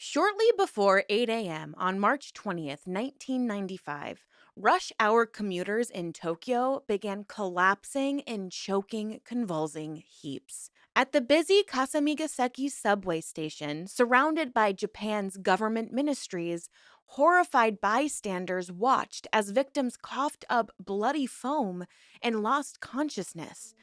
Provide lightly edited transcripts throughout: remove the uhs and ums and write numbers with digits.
Shortly before 8 a.m. on March 20th, 1995, rush hour commuters in Tokyo began collapsing in choking, convulsing heaps. At the busy Kasamigaseki subway station, surrounded by Japan's government ministries, horrified bystanders watched as victims coughed up bloody foam and lost consciousness.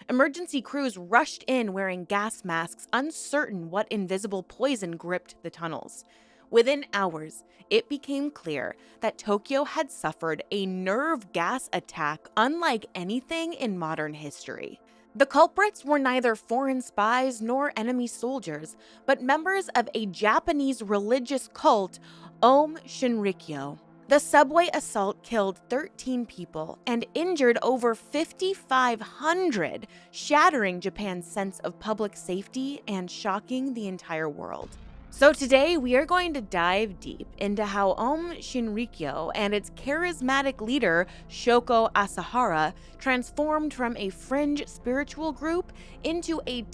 Emergency crews rushed in wearing gas masks, uncertain what invisible poison gripped the tunnels. Within hours, it became clear that Tokyo had suffered a nerve gas attack unlike anything in modern history. The culprits were neither foreign spies nor enemy soldiers, but members of a Japanese religious cult, Aum Shinrikyo. The subway assault killed 13 people and injured over 5,500, shattering Japan's sense of public safety and shocking the entire world. So today we are going to dive deep into how Aum Shinrikyo and its charismatic leader, Shoko Asahara, transformed from a fringe spiritual group into a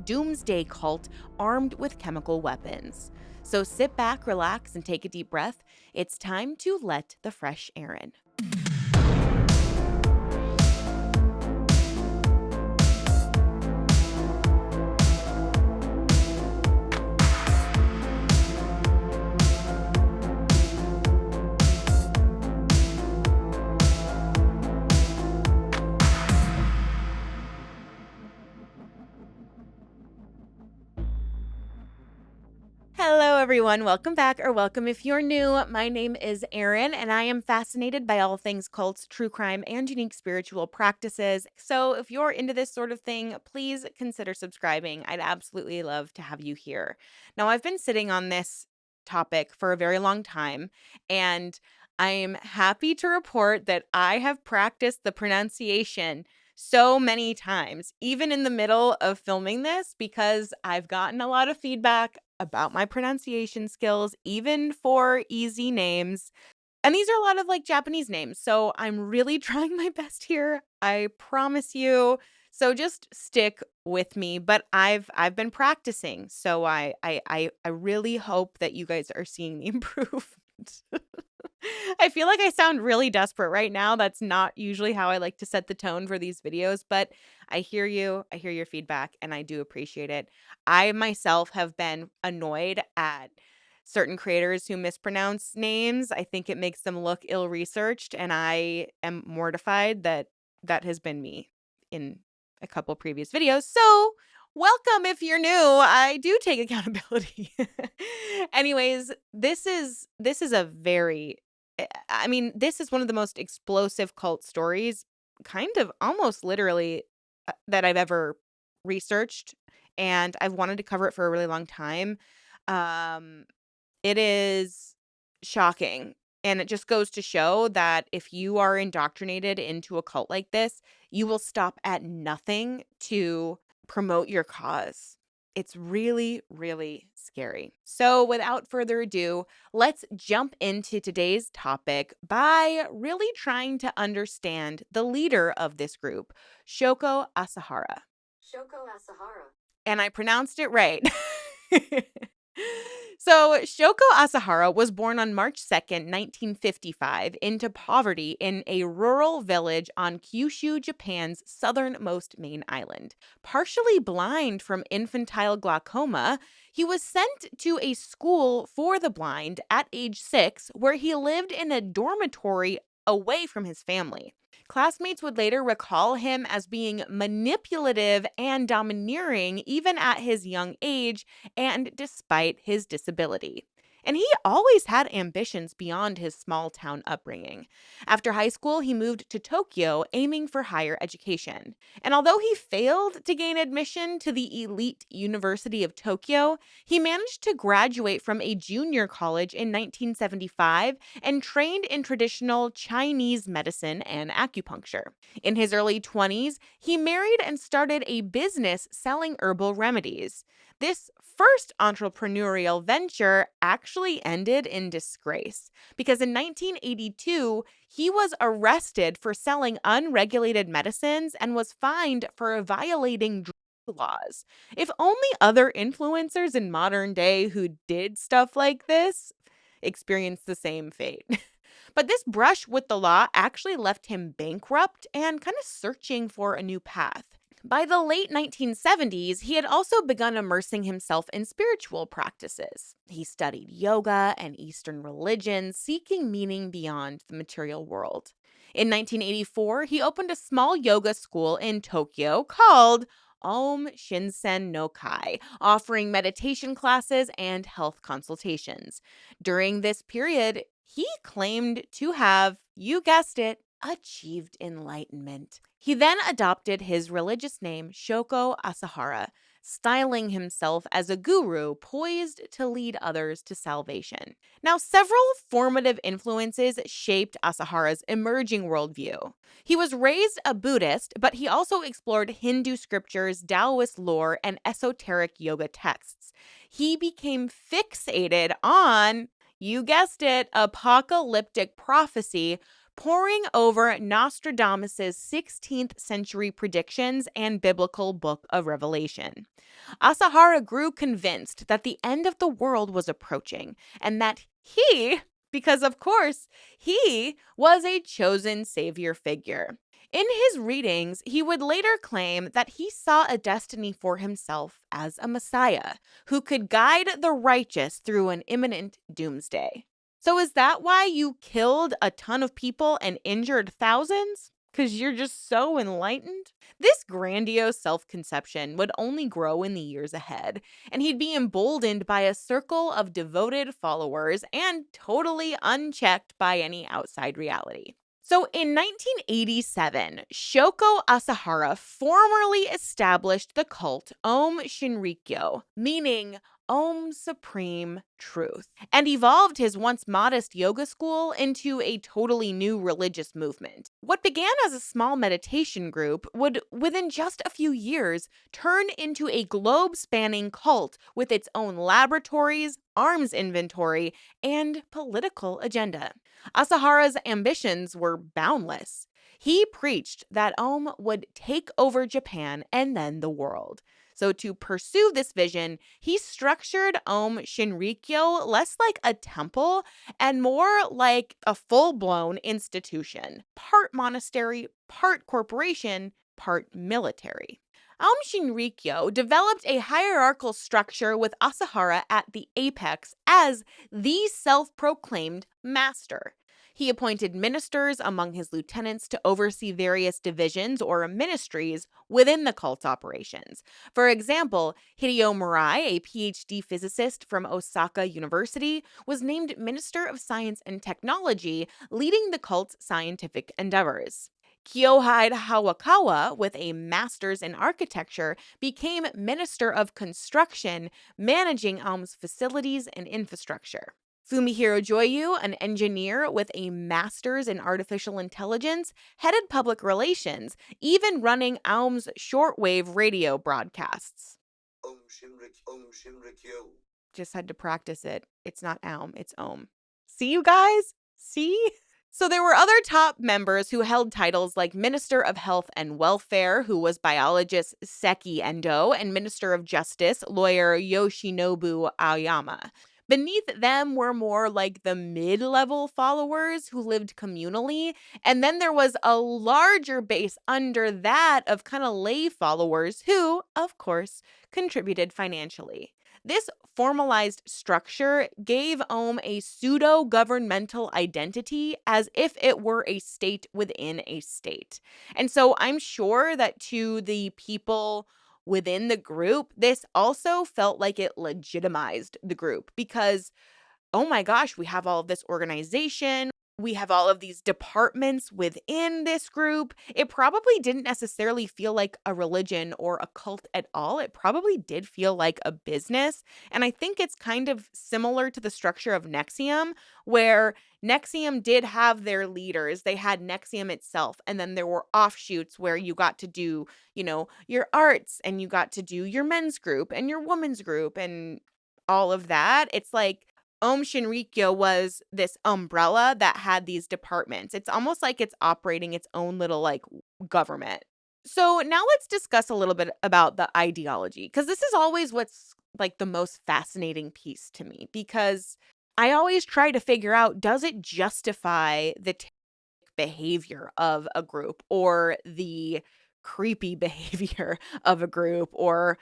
doomsday cult armed with chemical weapons. So sit back, relax, and take a deep breath. It's time to let the fresh air in. Hello, everyone. Welcome back, or welcome if you're new. My name is Erin, and I am fascinated by all things cults, true crime, and unique spiritual practices. So if you're into this sort of thing, please consider subscribing. I'd absolutely love to have you here. Now, I've been sitting on this topic for a very long time, and I'm happy to report that I have practiced the pronunciation so many times, even in the middle of filming this, because I've gotten a lot of feedback about my pronunciation skills, even for easy names. And these are a lot of like Japanese names. So I'm really trying my best here. I promise you. So just stick with me. But I've been practicing. So I really hope that you guys are seeing the improvement. I feel like I sound really desperate right now. That's not usually how I like to set the tone for these videos, but I hear you. I hear your feedback, and I do appreciate it. I myself have been annoyed at certain creators who mispronounce names. I think it makes them look ill-researched, and I am mortified that that has been me in a couple previous videos. So, welcome if you're new. I do take accountability. Anyways, this is a very this is one of the most explosive cult stories, kind of almost literally, that I've ever researched, and I've wanted to cover it for a really long time. Um, it is shocking, and it just goes to show that if you are indoctrinated into a cult like this, you will stop at nothing to promote your cause. It's really, really scary. So, without further ado, let's jump into today's topic by really trying to understand the leader of this group, Shoko Asahara. Shoko Asahara. And I pronounced it right. So, Shoko Asahara was born on March 2nd, 1955, into poverty in a rural village on Kyushu, Japan's southernmost main island. Partially blind from infantile glaucoma, he was sent to a school for the blind at age 6, where he lived in a dormitory away from his family. Classmates would later recall him as being manipulative and domineering even at his young age and despite his disability. And he always had ambitions beyond his small town upbringing. After high school, he moved to Tokyo, aiming for higher education. And although he failed to gain admission to the elite University of Tokyo, he managed to graduate from a junior college in 1975 and trained in traditional Chinese medicine and acupuncture. In his early 20s, he married and started a business selling herbal remedies. This first entrepreneurial venture actually ended in disgrace because in 1982, he was arrested for selling unregulated medicines and was fined for violating laws. If only other influencers in modern day who did stuff like this experienced the same fate. But this brush with the law actually left him bankrupt and kind of searching for a new path. By the late 1970s, he had also begun immersing himself in spiritual practices. He studied yoga and Eastern religions, seeking meaning beyond the material world. In 1984, he opened a small yoga school in Tokyo called Aum Shinsen no Kai, offering meditation classes and health consultations. During this period, he claimed to have, you guessed it, achieved enlightenment. He then adopted his religious name, Shoko Asahara, styling himself as a guru poised to lead others to salvation. Now, several formative influences shaped Asahara's emerging worldview. He was raised a Buddhist, but he also explored Hindu scriptures, Taoist lore, and esoteric yoga texts. He became fixated on, you guessed it, apocalyptic prophecy, poring over Nostradamus' 16th century predictions and biblical book of Revelation. Asahara grew convinced that the end of the world was approaching and that he, because of course, he was a chosen savior figure. In his readings, he would later claim that he saw a destiny for himself as a messiah who could guide the righteous through an imminent doomsday. So, is that why you killed a ton of people and injured thousands? Because you're just so enlightened? This grandiose self conception would only grow in the years ahead, and he'd be emboldened by a circle of devoted followers and totally unchecked by any outside reality. So in 1987, Shoko Asahara formally established the cult Aum Shinrikyo, meaning Om Supreme Truth, and evolved his once modest yoga school into a totally new religious movement. What began as a small meditation group would, within just a few years, turn into a globe spanning cult with its own laboratories, arms inventory, and political agenda. Asahara's ambitions were boundless. He preached that Aum would take over Japan and then the world. So, to pursue this vision, he structured Aum Shinrikyo less like a temple and more like a full blown institution, part monastery, part corporation, part military. Aum Shinrikyo developed a hierarchical structure with Asahara at the apex as the self proclaimed master. He appointed ministers among his lieutenants to oversee various divisions or ministries within the cult's operations. For example, Hideo Murai, a PhD physicist from Osaka University, was named Minister of Science and Technology, leading the cult's scientific endeavors. Kyohide Hawakawa, with a master's in architecture, became Minister of Construction, managing Aum's facilities and infrastructure. Fumihiro Joyu, an engineer with a master's in artificial intelligence, headed public relations, even running Aum's shortwave radio broadcasts. Aum Shinrikyo. Just had to practice it. It's not Aum, it's Aum. See, you guys? See? So there were other top members who held titles like Minister of Health and Welfare, who was biologist Seki Endo, and Minister of Justice, lawyer Yoshinobu Aoyama. Beneath them were more like the mid-level followers who lived communally, and then there was a larger base under that of kind of lay followers who, of course, contributed financially. This formalized structure gave Aum a pseudo-governmental identity as if it were a state within a state. And so I'm sure that to the people within the group, this also felt like it legitimized the group because, oh my gosh, we have all of this organization. We have all of these departments within this group. It probably didn't necessarily feel like a religion or a cult at all. It probably did feel like a business. And I think it's kind of similar to the structure of Nexium, where Nexium did have their leaders. They had Nexium itself. And then there were offshoots where you got to do, your arts and you got to do your men's group and your women's group and all of that. It's like, Aum Shinrikyo was this umbrella that had these departments. It's almost like it's operating its own little government. So now let's discuss a little bit about the ideology, because this is always what's like the most fascinating piece to me, because I always try to figure out, does it justify the behavior of a group, or the creepy behavior of a group, or,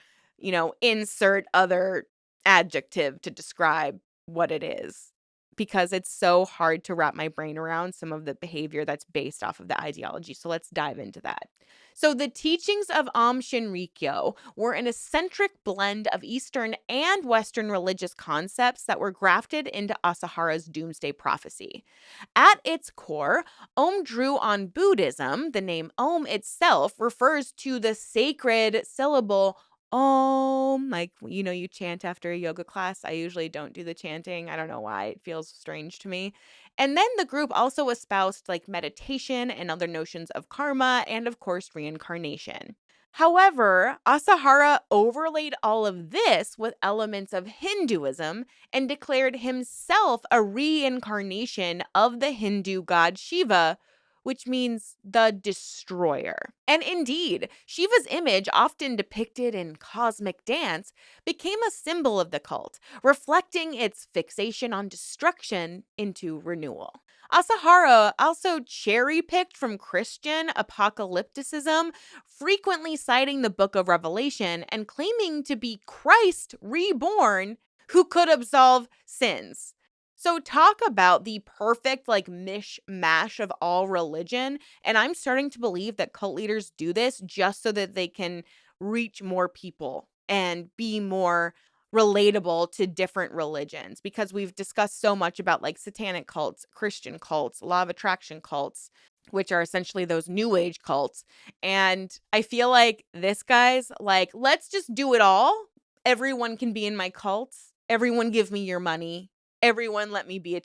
insert other adjective to describe what it is. Because it's so hard to wrap my brain around some of the behavior that's based off of the ideology. So let's dive into that. So, the teachings of Aum Shinrikyo were an eccentric blend of Eastern and Western religious concepts that were grafted into Asahara's doomsday prophecy. At its core, Aum drew on Buddhism. The name Aum itself refers to the sacred syllable Om. Like, you chant after a yoga class. I usually don't do the chanting. I don't know why. It feels strange to me. And then the group also espoused like meditation and other notions of karma and, of course, reincarnation. However, Asahara overlaid all of this with elements of Hinduism and declared himself a reincarnation of the Hindu god Shiva, which means the destroyer. And indeed, Shiva's image, often depicted in cosmic dance, became a symbol of the cult, reflecting its fixation on destruction into renewal. Asahara also cherry picked from Christian apocalypticism, frequently citing the book of Revelation and claiming to be Christ reborn who could absolve sins. So, talk about the perfect, like, mishmash of all religion. And I'm starting to believe that cult leaders do this just so that they can reach more people and be more relatable to different religions, because we've discussed so much about like satanic cults, Christian cults, law of attraction cults, which are essentially those new age cults. And I feel like this guy's like, let's just do it all. Everyone can be in my cults. Everyone give me your money. Everyone let me be a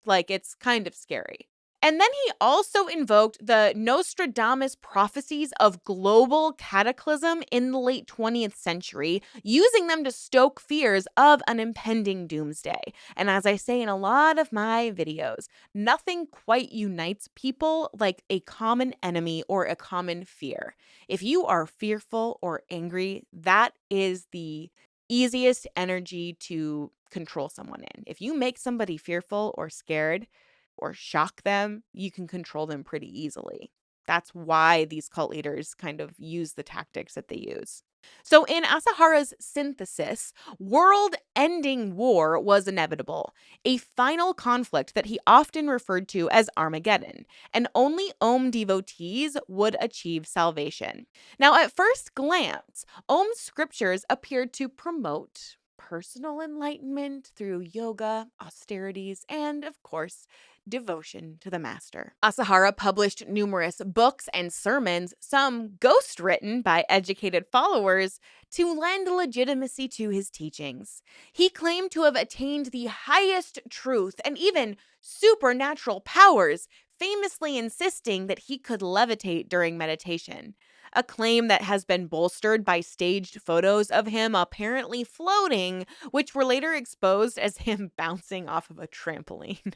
like, it's kind of scary. And then he also invoked the Nostradamus prophecies of global cataclysm in the late 20th century, using them to stoke fears of an impending doomsday. And as I say in a lot of my videos, nothing quite unites people like a common enemy or a common fear. If you are fearful or angry, that is the easiest energy to control someone in. If you make somebody fearful or scared or shock them, you can control them pretty easily. That's why these cult leaders kind of use the tactics that they use. So, in Asahara's synthesis, world ending war was inevitable, a final conflict that he often referred to as Armageddon, and only Om devotees would achieve salvation. Now, at first glance, Om's scriptures appeared to promote personal enlightenment through yoga, austerities, and, of course, devotion to the master. Asahara published numerous books and sermons, some ghost written by educated followers, to lend legitimacy to his teachings. He claimed to have attained the highest truth and even supernatural powers, famously insisting that he could levitate during meditation. A claim that has been bolstered by staged photos of him apparently floating, which were later exposed as him bouncing off of a trampoline.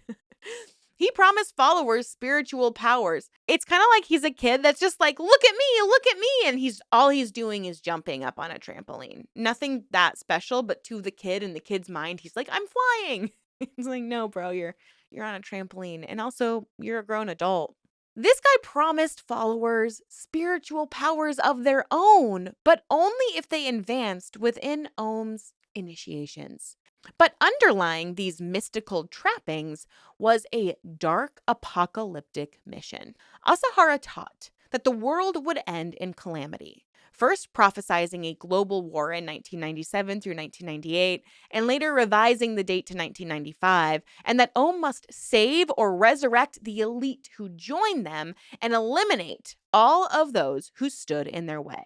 He promised followers spiritual powers. It's kind of like he's a kid that's just like, look at me. And he's doing is jumping up on a trampoline. Nothing that special, but to the kid, in the kid's mind, he's like, I'm flying. He's like, no, bro, you're on a trampoline. And also, you're a grown adult. This guy promised followers spiritual powers of their own, but only if they advanced within Ohm's initiations. But underlying these mystical trappings was a dark apocalyptic mission. Asahara taught that the world would end in calamity, first prophesizing a global war in 1997 through 1998, and later revising the date to 1995, and that Ohm must save or resurrect the elite who joined them and eliminate all of those who stood in their way.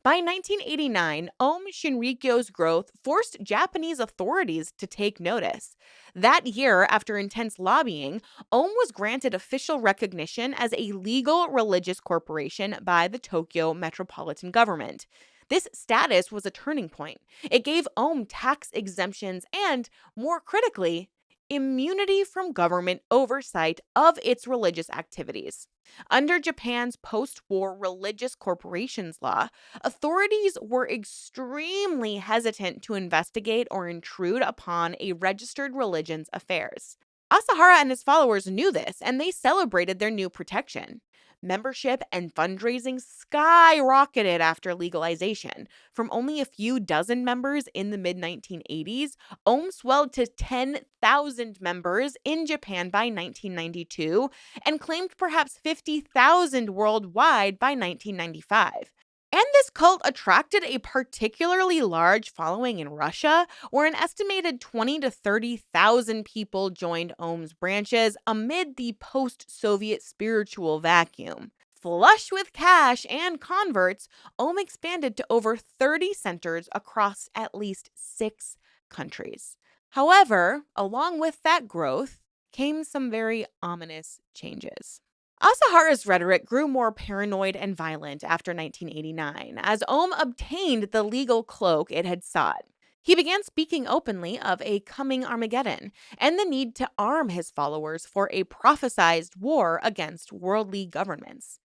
By 1989, Aum Shinrikyo's growth forced Japanese authorities to take notice. That year, after intense lobbying, Aum was granted official recognition as a legal religious corporation by the Tokyo Metropolitan Government. This status was a turning point. It gave Aum tax exemptions and, more critically, immunity from government oversight of its religious activities. Under Japan's post war religious corporations law, authorities were extremely hesitant to investigate or intrude upon a registered religion's affairs. Asahara and his followers knew this, and they celebrated their new protection. Membership and fundraising skyrocketed after legalization. From only a few dozen members in the mid 1980s, Aum swelled to 10,000 members in Japan by 1992 and claimed perhaps 50,000 worldwide by 1995. And this cult attracted a particularly large following in Russia, where an estimated 20 to 30,000 people joined Aum's branches amid the post-Soviet spiritual vacuum. Flush with cash and converts, Aum expanded to over 30 centers across at least 6 countries. However, along with that growth came some very ominous changes. Asahara's rhetoric grew more paranoid and violent after 1989, as Ohm obtained the legal cloak it had sought. He began speaking openly of a coming Armageddon and the need to arm his followers for a prophesized war against worldly governments.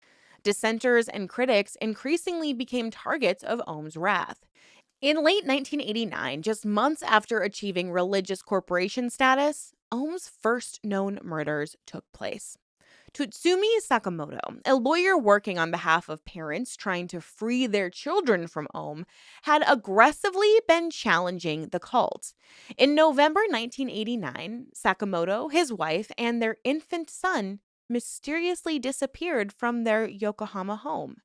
Dissenters and critics increasingly became targets of Ohm's wrath. In late 1989, just months after achieving religious corporation status, Ohm's first known murders took place. Tutsumi Sakamoto, a lawyer working on behalf of parents trying to free their children from Ohm, had aggressively been challenging the cult. In November 1989, Sakamoto, his wife, and their infant son mysteriously disappeared from their Yokohama home.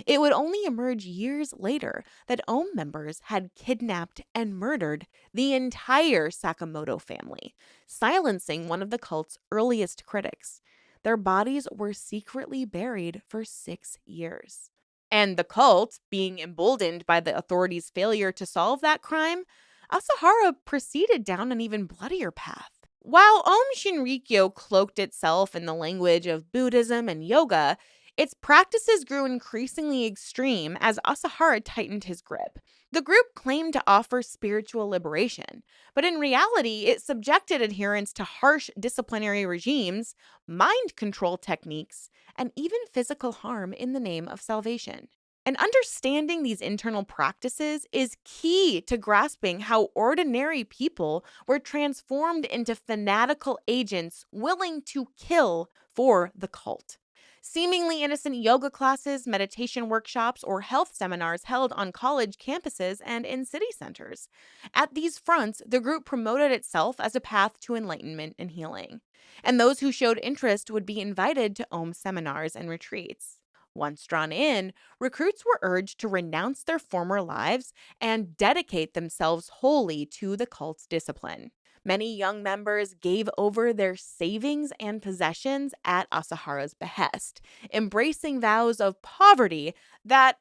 It would only emerge years later that Ohm members had kidnapped and murdered the entire Sakamoto family, silencing one of the cult's earliest critics. Their bodies were secretly buried for 6 years. And the cult, being emboldened by the authorities' failure to solve that crime, Asahara proceeded down an even bloodier path. While Aum Shinrikyo cloaked itself in the language of Buddhism and yoga, its practices grew increasingly extreme as Asahara tightened his grip. The group claimed to offer spiritual liberation, but in reality, it subjected adherents to harsh disciplinary regimes, mind control techniques, and even physical harm in the name of salvation. And understanding these internal practices is key to grasping how ordinary people were transformed into fanatical agents willing to kill for the cult. Seemingly innocent yoga classes, meditation workshops, or health seminars held on college campuses and in city centers. At these fronts, the group promoted itself as a path to enlightenment and healing. And those who showed interest would be invited to Om seminars and retreats. Once drawn in, recruits were urged to renounce their former lives and dedicate themselves wholly to the cult's discipline. Many young members gave over their savings and possessions at Asahara's behest, embracing vows of poverty that,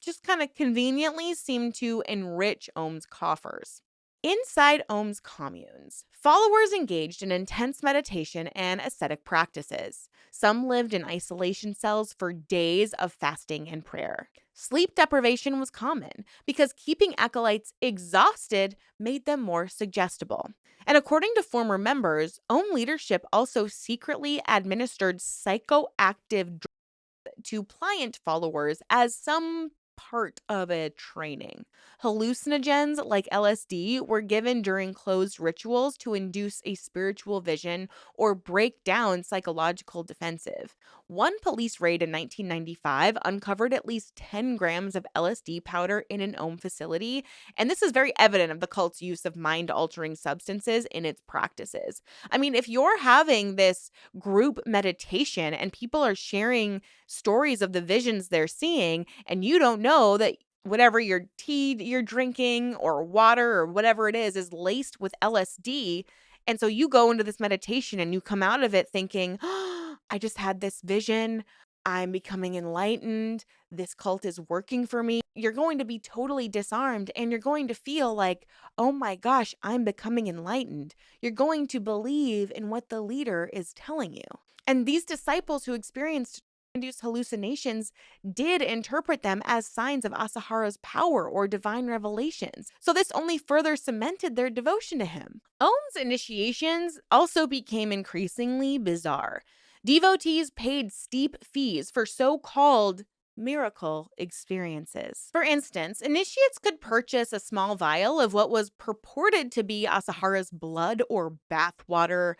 just kind of conveniently seemed to enrich Ohm's coffers. Inside Ohm's communes, followers engaged in intense meditation and ascetic practices. Some lived in isolation cells for days of fasting and prayer. Sleep deprivation was common because keeping acolytes exhausted made them more suggestible. And according to former members, Ohm leadership also secretly administered psychoactive to pliant followers as some part of a training. Hallucinogens like LSD were given during closed rituals to induce a spiritual vision or break down psychological defensive. One police raid in 1995 uncovered at least 10 grams of LSD powder in an Ohm facility, and this is very evident of the cult's use of mind-altering substances in its practices. I mean, if you're having this group meditation and people are sharing stories of the visions they're seeing, and you don't know that whatever your tea you're drinking or water or whatever it is laced with LSD. And so you go into this meditation and you come out of it thinking, oh, I just had this vision. I'm becoming enlightened. This cult is working for me. You're going to be totally disarmed and you're going to feel like, oh my gosh, I'm becoming enlightened. You're going to believe in what the leader is telling you. And these disciples who experienced induced hallucinations did interpret them as signs of Asahara's power or divine revelations. So this only further cemented their devotion to him. Ohm's initiations also became increasingly bizarre. Devotees paid steep fees for so-called miracle experiences. For instance, initiates could purchase a small vial of what was purported to be Asahara's blood or bathwater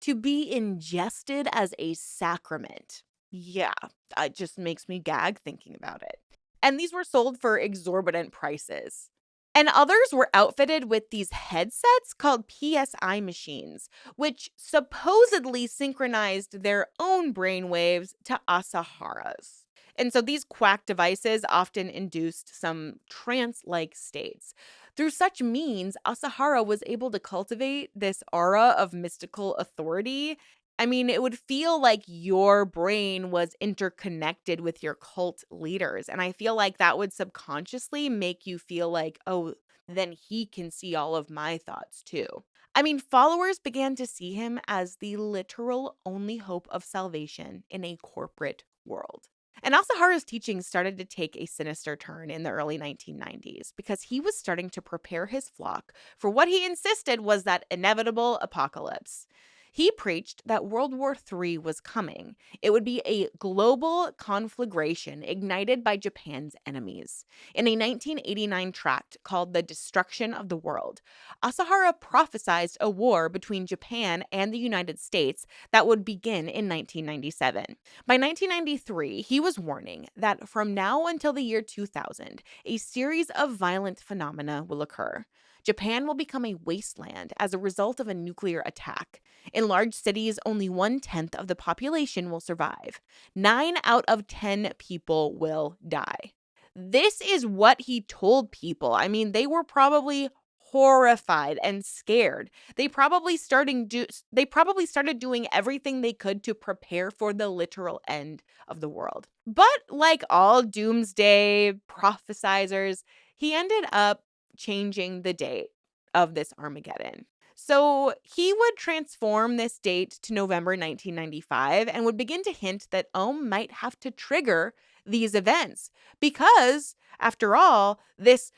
to be ingested as a sacrament. Yeah, it just makes me gag thinking about it. And these were sold for exorbitant prices. And others were outfitted with these headsets called PSI machines, which supposedly synchronized their own brainwaves to Asahara's. And so these quack devices often induced some trance like states. Through such means, Asahara was able to cultivate this aura of mystical authority. I mean, it would feel like your brain was interconnected with your cult leaders. And I feel like that would subconsciously make you feel like, oh, then he can see all of my thoughts too. I mean, followers began to see him as the literal only hope of salvation in a corporate world. And Asahara's teachings started to take a sinister turn in the early 1990s because he was starting to prepare his flock for what he insisted was that inevitable apocalypse. He preached that World War III was coming. It would be a global conflagration ignited by Japan's enemies. In a 1989 tract called The Destruction of the World, Asahara prophesied a war between Japan and the United States that would begin in 1997. By 1993, he was warning that from now until the year 2000, a series of violent phenomena will occur. Japan will become a wasteland as a result of a nuclear attack. In large cities, only 1/10 of the population will survive. 9 out of 10 people will die. This is what he told people. I mean, they were probably horrified and scared. They probably started doing everything they could to prepare for the literal end of the world. But like all doomsday prophesizers, he ended up changing the date of this Armageddon. So he would transform this date to November 1995 and would begin to hint that Aum might have to trigger these events because, after all, this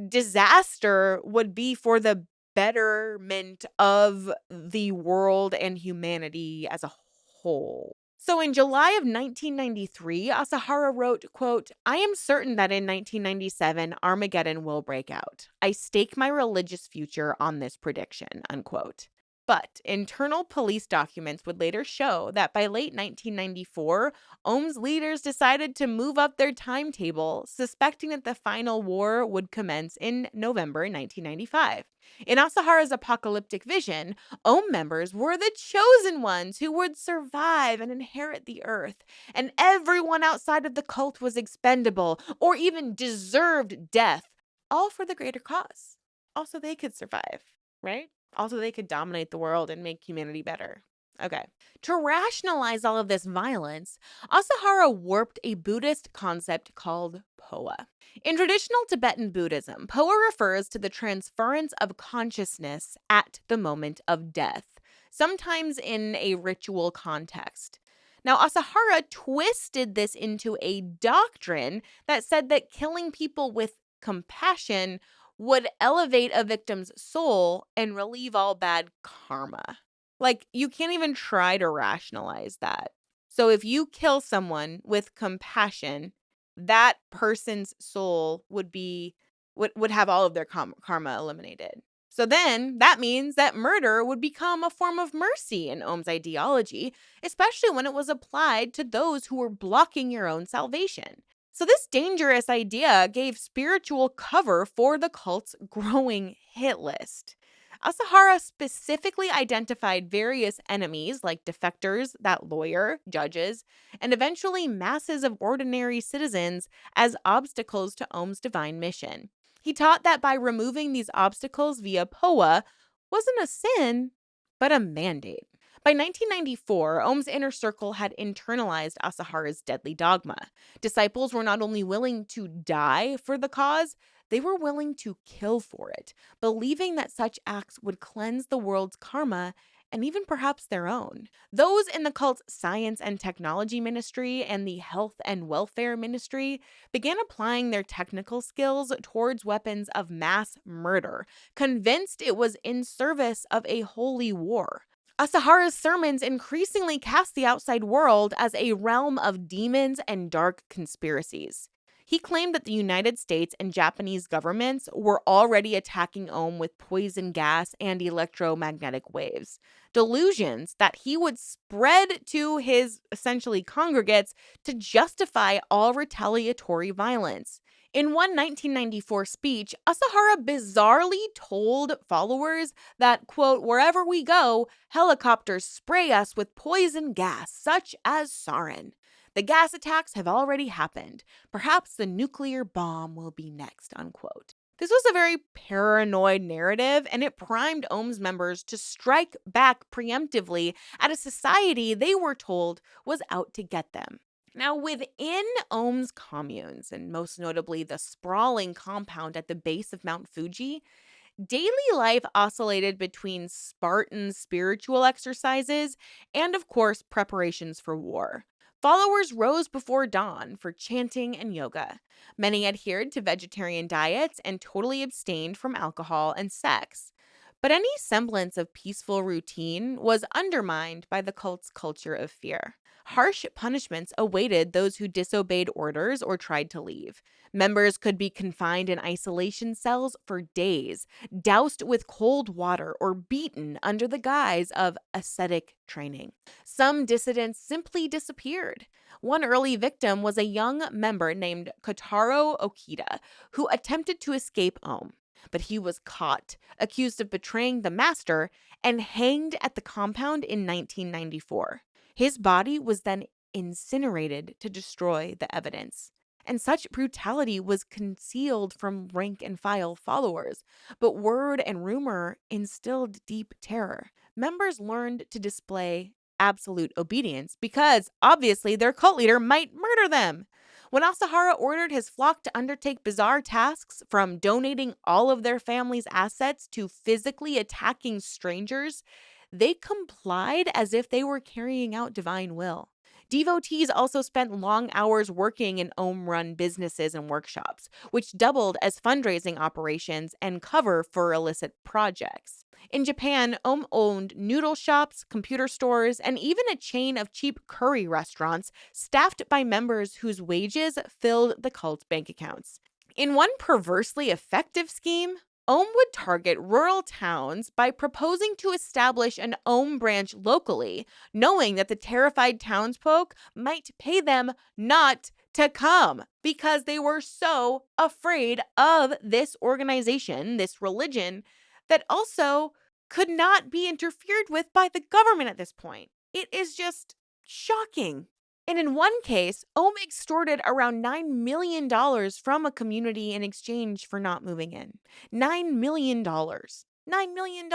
disaster would be for the betterment of the world and humanity as a whole. So in July of 1993, Asahara wrote, quote, "I am certain that in 1997, Armageddon will break out. I stake my religious future on this prediction," unquote. But internal police documents would later show that by late 1994, Aum's leaders decided to move up their timetable, suspecting that the final war would commence in November 1995. In Asahara's apocalyptic vision, Aum members were the chosen ones who would survive and inherit the earth, and everyone outside of the cult was expendable or even deserved death, all for the greater cause. Also, they could survive, right? Also, they could dominate the world and make humanity better. Okay. To rationalize all of this violence, Asahara warped a Buddhist concept called Poa. In traditional Tibetan Buddhism, Poa refers to the transference of consciousness at the moment of death, sometimes in a ritual context. Now, Asahara twisted this into a doctrine that said that killing people with compassion would elevate a victim's soul and relieve all bad karma. Like, you can't even try to rationalize that. So, if you kill someone with compassion, that person's soul would have all of their karma eliminated. So then that means that murder would become a form of mercy in Aum's ideology, especially when it was applied to those who were blocking your own salvation. So this dangerous idea gave spiritual cover for the cult's growing hit list. Asahara specifically identified various enemies like defectors, that lawyer, judges, and eventually masses of ordinary citizens as obstacles to Aum's divine mission. He taught that by removing these obstacles via Poa wasn't a sin, but a mandate. By 1994, Aum's inner circle had internalized Asahara's deadly dogma. Disciples were not only willing to die for the cause, they were willing to kill for it, believing that such acts would cleanse the world's karma and even perhaps their own. Those in the cult's science and technology ministry and the health and welfare ministry began applying their technical skills towards weapons of mass murder, convinced it was in service of a holy war. Asahara's sermons increasingly cast the outside world as a realm of demons and dark conspiracies. He claimed that the United States and Japanese governments were already attacking Ohm with poison gas and electromagnetic waves. Delusions that he would spread to his essentially congregates to justify all retaliatory violence. In one 1994 speech, Asahara bizarrely told followers that, quote, wherever we go, helicopters spray us with poison gas, such as sarin. The gas attacks have already happened. Perhaps the nuclear bomb will be next, unquote. This was a very paranoid narrative, and it primed Ohm's members to strike back preemptively at a society they were told was out to get them. Now, within Ohm's communes, and most notably the sprawling compound at the base of Mount Fuji, daily life oscillated between Spartan spiritual exercises and, of course, preparations for war. Followers rose before dawn for chanting and yoga. Many adhered to vegetarian diets and totally abstained from alcohol and sex. But any semblance of peaceful routine was undermined by the cult's culture of fear. Harsh punishments awaited those who disobeyed orders or tried to leave. Members could be confined in isolation cells for days, doused with cold water, or beaten under the guise of ascetic training. Some dissidents simply disappeared. One early victim was a young member named Kotaro Okita, who attempted to escape Ohm. But he was caught, accused of betraying the master, and hanged at the compound in 1994. His body was then incinerated to destroy the evidence. And such brutality was concealed from rank and file followers, but word and rumor instilled deep terror. Members learned to display absolute obedience because obviously their cult leader might murder them. When Asahara ordered his flock to undertake bizarre tasks, from donating all of their family's assets to physically attacking strangers, they complied as if they were carrying out divine will. Devotees also spent long hours working in Ohm-run businesses and workshops, which doubled as fundraising operations and cover for illicit projects. In Japan, Ohm owned noodle shops, computer stores, and even a chain of cheap curry restaurants staffed by members whose wages filled the cult's bank accounts. In one perversely effective scheme, Ohm would target rural towns by proposing to establish an Ohm branch locally, knowing that the terrified townsfolk might pay them not to come because they were so afraid of this organization, this religion, that also could not be interfered with by the government at this point. It is just shocking. And in one case, Ohm extorted around $9 million from a community in exchange for not moving in. $9 million. $9 million.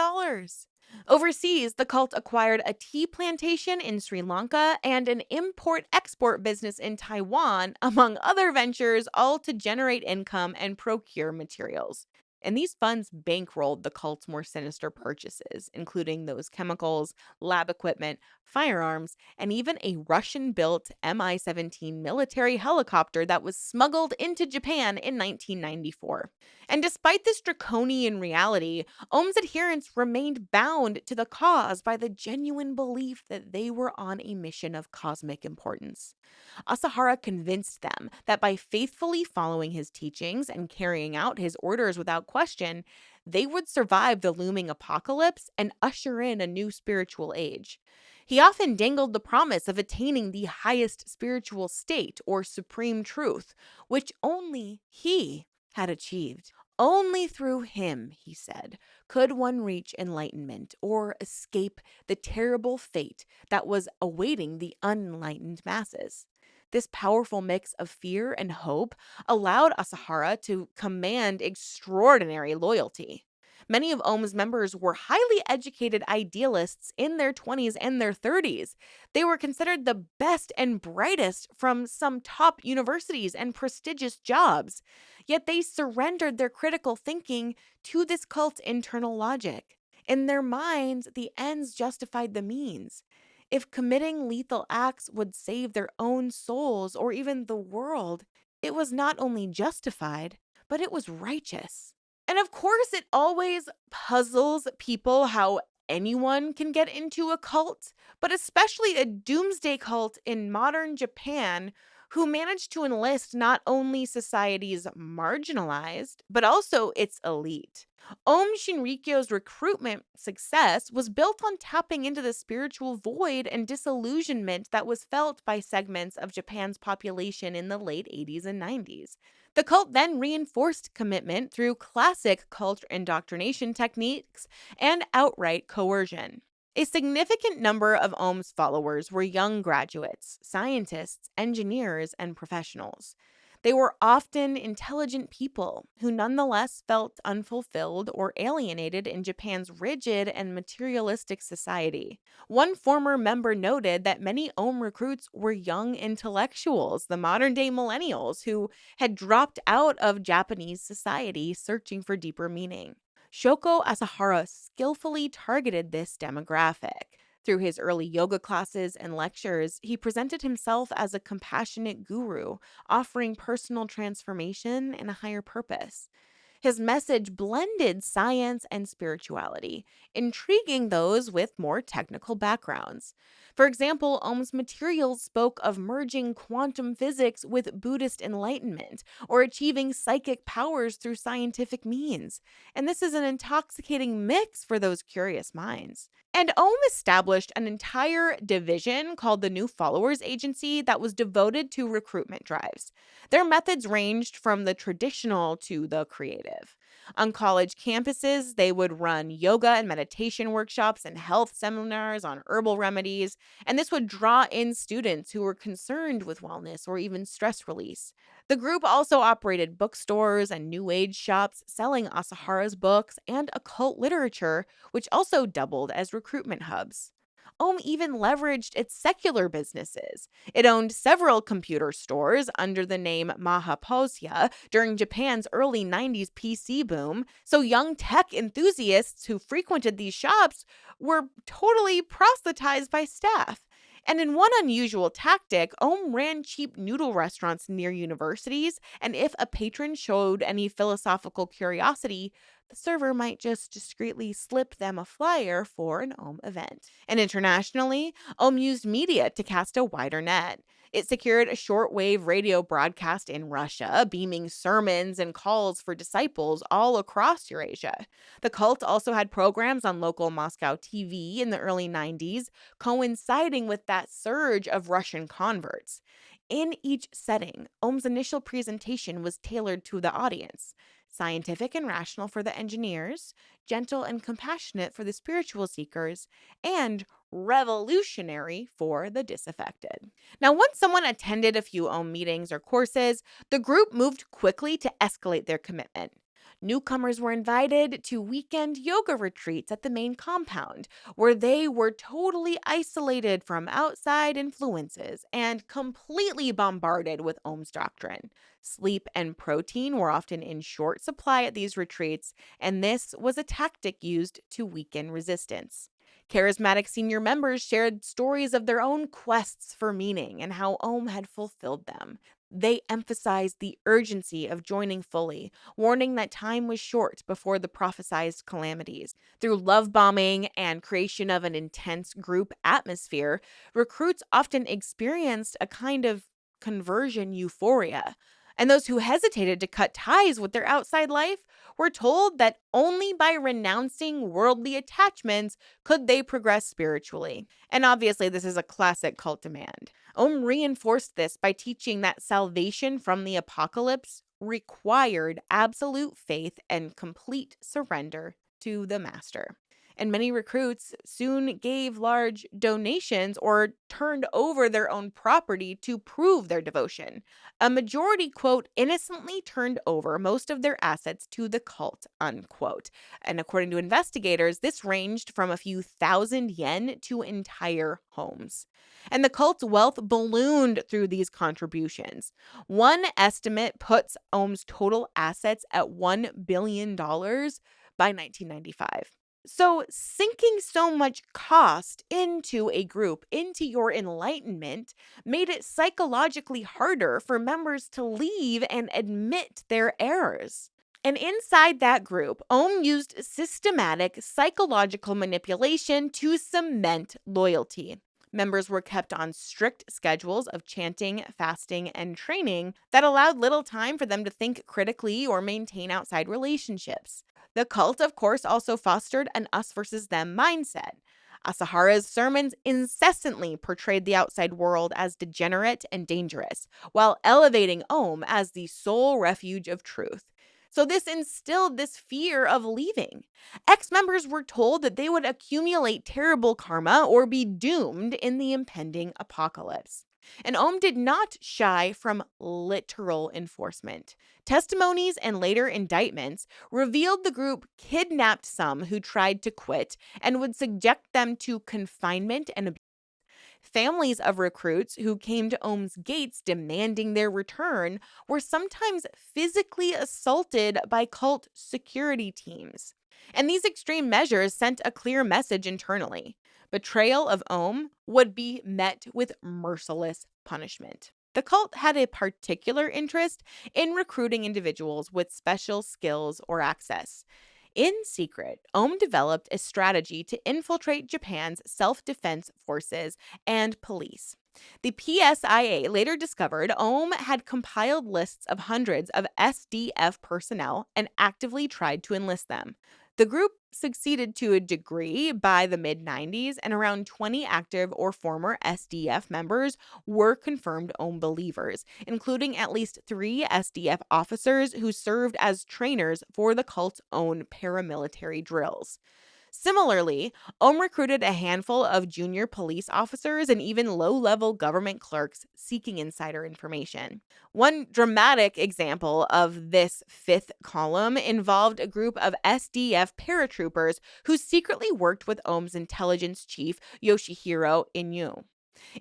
Overseas, the cult acquired a tea plantation in Sri Lanka and an import export business in Taiwan, among other ventures, all to generate income and procure materials. And these funds bankrolled the cult's more sinister purchases, including those chemicals, lab equipment, firearms, and even a Russian built Mi 17 military helicopter that was smuggled into Japan in 1994. And despite this draconian reality, Ohm's adherents remained bound to the cause by the genuine belief that they were on a mission of cosmic importance. Asahara convinced them that by faithfully following his teachings and carrying out his orders without question, they would survive the looming apocalypse and usher in a new spiritual age. He often dangled the promise of attaining the highest spiritual state or supreme truth, which only he had achieved. Only through him, he said, could one reach enlightenment or escape the terrible fate that was awaiting the unenlightened masses. This powerful mix of fear and hope allowed Asahara to command extraordinary loyalty. Many of Ohm's members were highly educated idealists in their 20s and their 30s. They were considered the best and brightest from some top universities and prestigious jobs. Yet they surrendered their critical thinking to this cult's internal logic. In their minds, the ends justified the means. If committing lethal acts would save their own souls or even the world, it was not only justified, but it was righteous. And of course, it always puzzles people how anyone can get into a cult, but especially a doomsday cult in modern Japan who managed to enlist not only society's marginalized, but also its elite. Aum Shinrikyo's recruitment success was built on tapping into the spiritual void and disillusionment that was felt by segments of Japan's population in the late 80s and 90s. The cult then reinforced commitment through classic cult indoctrination techniques and outright coercion. A significant number of Ohm's followers were young graduates, scientists, engineers, and professionals. They were often intelligent people who nonetheless felt unfulfilled or alienated in Japan's rigid and materialistic society. One former member noted that many Ohm recruits were young intellectuals, the modern day millennials, who had dropped out of Japanese society searching for deeper meaning. Shoko Asahara skillfully targeted this demographic. Through his early yoga classes and lectures, he presented himself as a compassionate guru, offering personal transformation and a higher purpose. His message blended science and spirituality, intriguing those with more technical backgrounds. For example, Ohm's materials spoke of merging quantum physics with Buddhist enlightenment or achieving psychic powers through scientific means. And this is an intoxicating mix for those curious minds. And Ohm established an entire division called the New Followers Agency that was devoted to recruitment drives. Their methods ranged from the traditional to the creative. On college campuses, they would run yoga and meditation workshops and health seminars on herbal remedies, and this would draw in students who were concerned with wellness or even stress release. The group also operated bookstores and new age shops selling Asahara's books and occult literature, which also doubled as recruitment hubs. Ohm even leveraged its secular businesses. It owned several computer stores under the name Mahaposya during Japan's early 90s PC boom, so young tech enthusiasts who frequented these shops were totally proselytized by staff. And in one unusual tactic, Ohm ran cheap noodle restaurants near universities, and if a patron showed any philosophical curiosity, the server might just discreetly slip them a flyer for an Ohm event. And internationally, Ohm used media to cast a wider net. It secured a shortwave radio broadcast in Russia, beaming sermons and calls for disciples all across Eurasia. The cult also had programs on local Moscow TV in the early 90s, coinciding with that surge of Russian converts. In each setting, Ohm's initial presentation was tailored to the audience: scientific and rational for the engineers, gentle and compassionate for the spiritual seekers, and revolutionary for the disaffected. Now, once someone attended a few Ohm meetings or courses, the group moved quickly to escalate their commitment. Newcomers were invited to weekend yoga retreats at the main compound, where they were totally isolated from outside influences and completely bombarded with Ohm's doctrine. Sleep and protein were often in short supply at these retreats, and this was a tactic used to weaken resistance. Charismatic senior members shared stories of their own quests for meaning and how Ohm had fulfilled them. They emphasized the urgency of joining fully, warning that time was short before the prophesized calamities. Through love bombing and creation of an intense group atmosphere, recruits often experienced a kind of conversion euphoria. And those who hesitated to cut ties with their outside life were told that only by renouncing worldly attachments could they progress spiritually. And obviously, this is a classic cult demand. Ohm reinforced this by teaching that salvation from the apocalypse required absolute faith and complete surrender to the master. And many recruits soon gave large donations or turned over their own property to prove their devotion. A majority, quote, innocently turned over most of their assets to the cult, unquote. And according to investigators, this ranged from a few thousand yen to entire homes. And the cult's wealth ballooned through these contributions. One estimate puts Ohm's total assets at $1 billion by 1995. So, sinking so much cost into a group, into your enlightenment, made it psychologically harder for members to leave and admit their errors. And inside that group, Ohm used systematic psychological manipulation to cement loyalty. Members were kept on strict schedules of chanting, fasting, and training that allowed little time for them to think critically or maintain outside relationships. The cult, of course, also fostered an us versus them mindset. Asahara's sermons incessantly portrayed the outside world as degenerate and dangerous, while elevating Ohm as the sole refuge of truth. So, this instilled this fear of leaving. Ex members were told that they would accumulate terrible karma or be doomed in the impending apocalypse. And Ohm did not shy from literal enforcement. Testimonies and later indictments revealed the group kidnapped some who tried to quit and would subject them to confinement and abuse. Families of recruits who came to Ohm's gates demanding their return were sometimes physically assaulted by cult security teams. And these extreme measures sent a clear message internally. Betrayal of Ohm would be met with merciless punishment. The cult had a particular interest in recruiting individuals with special skills or access. In secret, Ohm developed a strategy to infiltrate Japan's self defense forces and police. The PSIA later discovered Ohm had compiled lists of hundreds of SDF personnel and actively tried to enlist them. The group succeeded to a degree by the mid 90s, and around 20 active or former SDF members were confirmed Ohm believers, including at least 3 SDF officers who served as trainers for the cult's own paramilitary drills. Similarly, Ohm recruited a handful of junior police officers and even low level government clerks seeking insider information. One dramatic example of this fifth column involved a group of SDF paratroopers who secretly worked with Ohm's intelligence chief, Yoshihiro Inu.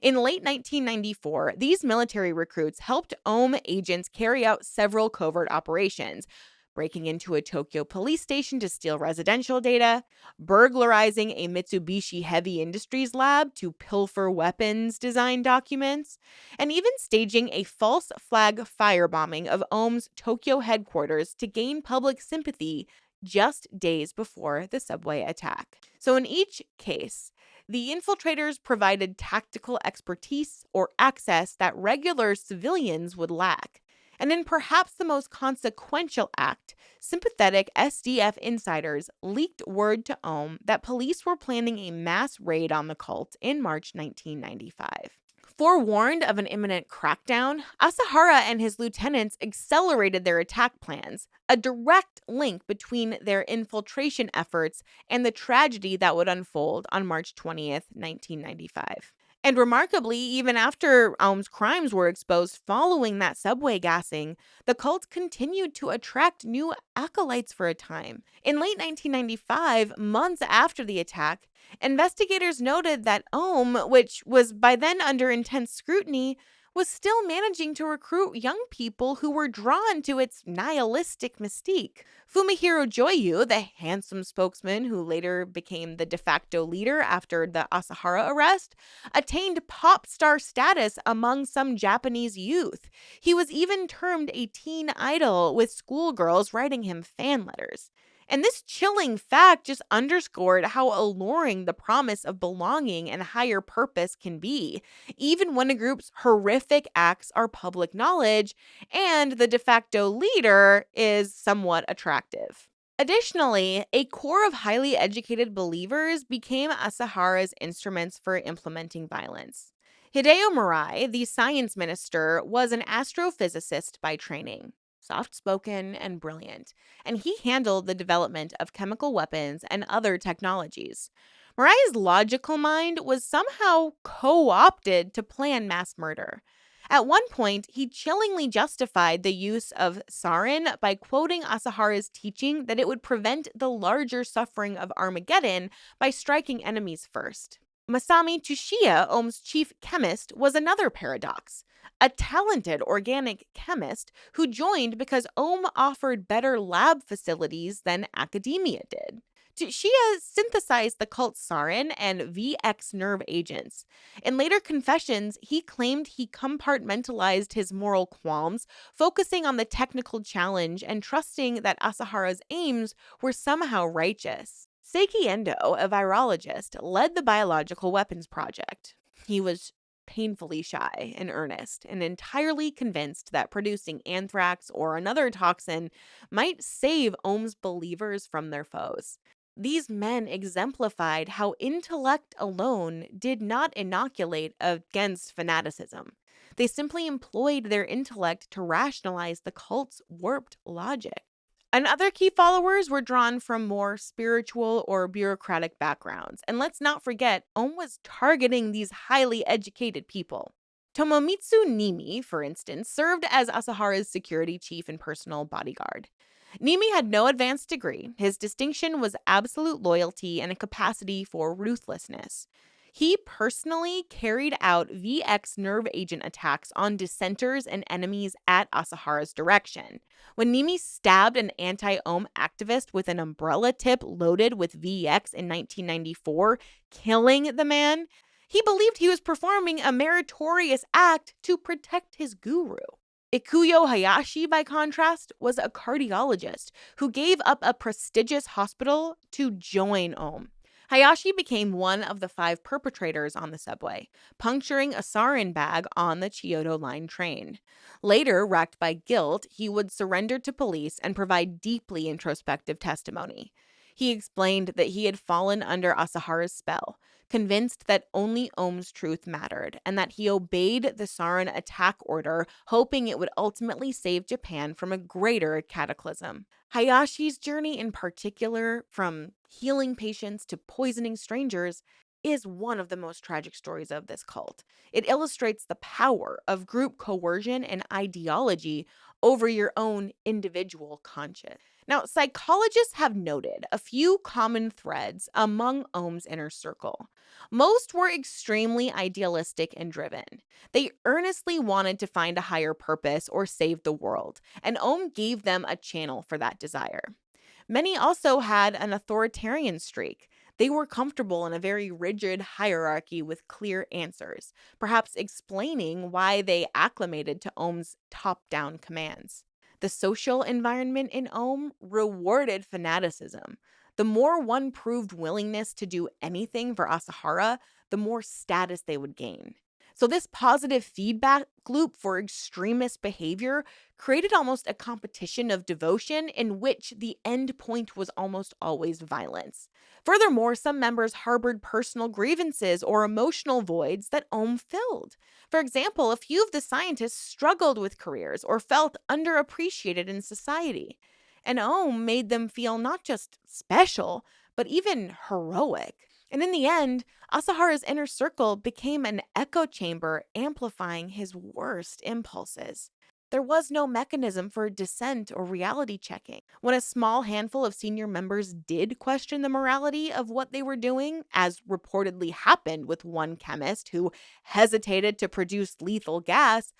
In late 1994, these military recruits helped Ohm agents carry out several covert operations, breaking into a Tokyo police station to steal residential data, burglarizing a Mitsubishi Heavy Industries lab to pilfer weapons design documents, and even staging a false flag firebombing of Ohm's Tokyo headquarters to gain public sympathy just days before the subway attack. So, in each case, the infiltrators provided tactical expertise or access that regular civilians would lack. And in perhaps the most consequential act, sympathetic SDF insiders leaked word to Ohm that police were planning a mass raid on the cult in March 1995. Forewarned of an imminent crackdown, Asahara and his lieutenants accelerated their attack plans, a direct link between their infiltration efforts and the tragedy that would unfold on March 20th, 1995. And remarkably, even after Aum's crimes were exposed following that subway gassing, the cult continued to attract new acolytes for a time. In late 1995, months after the attack, investigators noted that Aum, which was by then under intense scrutiny, was still managing to recruit young people who were drawn to its nihilistic mystique. Fumihiro Joyu, the handsome spokesman who later became the de facto leader after the Asahara arrest, attained pop star status among some Japanese youth. He was even termed a teen idol, with schoolgirls writing him fan letters. And this chilling fact just underscored how alluring the promise of belonging and higher purpose can be, even when a group's horrific acts are public knowledge and the de facto leader is somewhat attractive. Additionally, a core of highly educated believers became Asahara's instruments for implementing violence. Hideo Murai, the science minister, was an astrophysicist by training, soft spoken and brilliant, and he handled the development of chemical weapons and other technologies. Murai's logical mind was somehow co opted to plan mass murder. At one point, he chillingly justified the use of sarin by quoting Asahara's teaching that it would prevent the larger suffering of Armageddon by striking enemies first. Masami Tsuchiya, Ohm's chief chemist, was another paradox. A talented organic chemist who joined because Ohm offered better lab facilities than academia did. She has synthesized the cult sarin and VX nerve agents. In later confessions, he claimed he compartmentalized his moral qualms, focusing on the technical challenge and trusting that Asahara's aims were somehow righteous. Seiki Endo, a virologist, led the biological weapons project. He was painfully shy and earnest and entirely convinced that producing anthrax or another toxin might save Ohm's believers from their foes. These men exemplified how intellect alone did not inoculate against fanaticism. They simply employed their intellect to rationalize the cult's warped logic. And other key followers were drawn from more spiritual or bureaucratic backgrounds. And let's not forget, Ohm was targeting these highly educated people. Tomomitsu Nimi, for instance, served as Asahara's security chief and personal bodyguard. Nimi had no advanced degree. His distinction was absolute loyalty and a capacity for ruthlessness. He personally carried out VX nerve agent attacks on dissenters and enemies at Asahara's direction. When Nimi stabbed an anti Ohm activist with an umbrella tip loaded with VX in 1994, killing the man, he believed he was performing a meritorious act to protect his guru. Ikuyo Hayashi, by contrast, was a cardiologist who gave up a prestigious hospital to join Ohm. Hayashi became one of the 5 perpetrators on the subway, puncturing a sarin bag on the Kyoto Line train. Later, racked by guilt, he would surrender to police and provide deeply introspective testimony. He explained that he had fallen under Asahara's spell, convinced that only Ohm's truth mattered, and that he obeyed the sarin attack order, hoping it would ultimately save Japan from a greater cataclysm. Hayashi's journey, in particular, from healing patients to poisoning strangers, is one of the most tragic stories of this cult. It illustrates the power of group coercion and ideology over your own individual conscience. Now, psychologists have noted a few common threads among Ohm's inner circle. Most were extremely idealistic and driven. They earnestly wanted to find a higher purpose or save the world, and Ohm gave them a channel for that desire. Many also had an authoritarian streak. They were comfortable in a very rigid hierarchy with clear answers, perhaps explaining why they acclimated to Ohm's top down commands. The social environment in Ohm rewarded fanaticism. The more one proved willingness to do anything for Asahara, the more status they would gain. So, this positive feedback loop for extremist behavior created almost a competition of devotion in which the end point was almost always violence. Furthermore, some members harbored personal grievances or emotional voids that Ohm filled. For example, a few of the scientists struggled with careers or felt underappreciated in society. And Ohm made them feel not just special, but even heroic. And in the end, Asahara's inner circle became an echo chamber amplifying his worst impulses. There was no mechanism for dissent or reality checking. When a small handful of senior members did question the morality of what they were doing, as reportedly happened with one chemist who hesitated to produce lethal gas,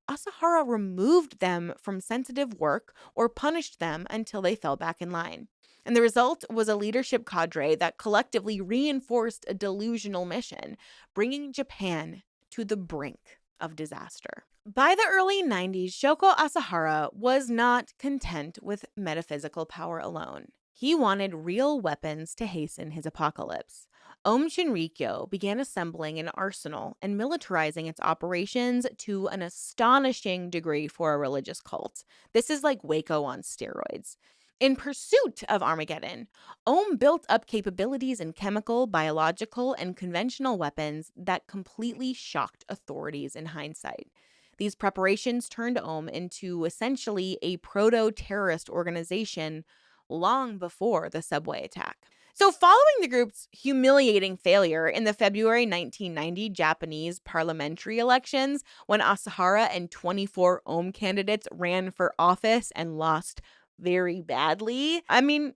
Asahara removed them from sensitive work or punished them until they fell back in line. And the result was a leadership cadre that collectively reinforced a delusional mission, bringing Japan to the brink of disaster. By the early 90s, Shoko Asahara was not content with metaphysical power alone. He wanted real weapons to hasten his apocalypse. Aum Shinrikyo began assembling an arsenal and militarizing its operations to an astonishing degree for a religious cult. This is like Waco on steroids. In pursuit of Armageddon, Aum built up capabilities in chemical, biological, and conventional weapons that completely shocked authorities in hindsight. These preparations turned Aum into essentially a proto-terrorist organization long before the subway attack. So, following the group's humiliating failure in the February 1990 Japanese parliamentary elections, when Asahara and 24 Aum candidates ran for office and lost very badly,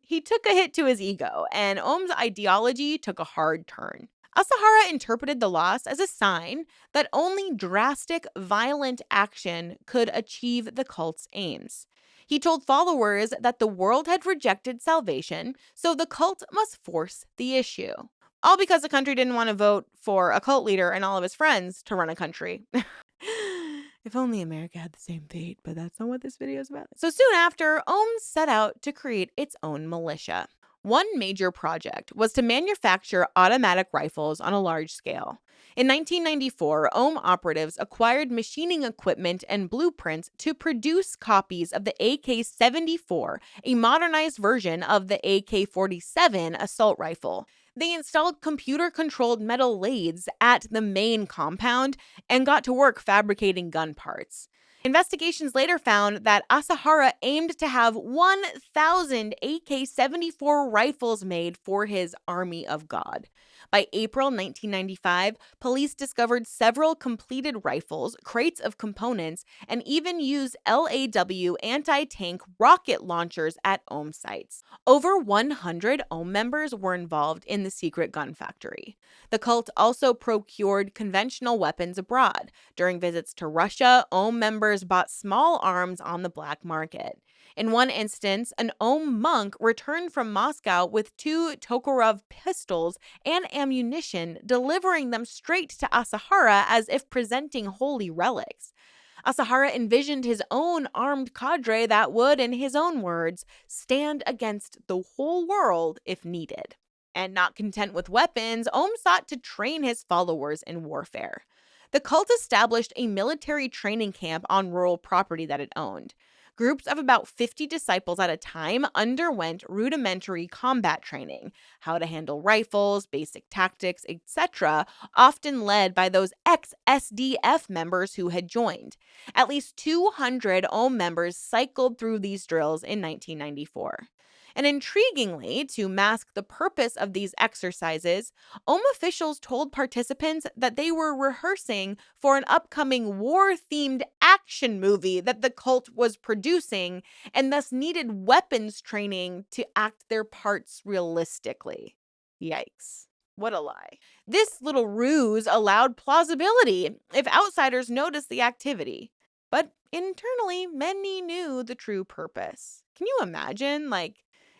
he took a hit to his ego, and Aum's ideology took a hard turn. Asahara interpreted the loss as a sign that only drastic, violent action could achieve the cult's aims. He told followers that the world had rejected salvation, so the cult must force the issue. All because the country didn't want to vote for a cult leader and all of his friends to run a country. If only America had the same fate, but that's not what this video is about. So soon after, Aum set out to create its own militia. One major project was to manufacture automatic rifles on a large scale. In 1994, Aum operatives acquired machining equipment and blueprints to produce copies of the AK-74, a modernized version of the AK-47 assault rifle. They installed computer-controlled metal lathes at the main compound and got to work fabricating gun parts. Investigations later found that Asahara aimed to have 1,000 AK-74 rifles made for his army of God. By April 1995, police discovered several completed rifles, crates of components, and even used LAW anti-tank rocket launchers at Aum sites. Over 100 Aum members were involved in the secret gun factory. The cult also procured conventional weapons abroad. During visits to Russia, Aum members bought small arms on the black market. In one instance, an Aum monk returned from Moscow with 2 Tokarev pistols and ammunition, delivering them straight to Asahara as if presenting holy relics. Asahara envisioned his own armed cadre that would, in his own words, stand against the whole world if needed. And not content with weapons, Aum sought to train his followers in warfare. The cult established a military training camp on rural property that it owned. Groups of about 50 disciples at a time underwent rudimentary combat training, how to handle rifles, basic tactics, etc., often led by those ex-SDF members who had joined. At least 200 Aum members cycled through these drills in 1994. And intriguingly, to mask the purpose of these exercises, Aum officials told participants that they were rehearsing for an upcoming war-themed action movie that the cult was producing and thus needed weapons training to act their parts realistically. Yikes. What a lie. This little ruse allowed plausibility if outsiders noticed the activity. But internally, many knew the true purpose. Can you imagine,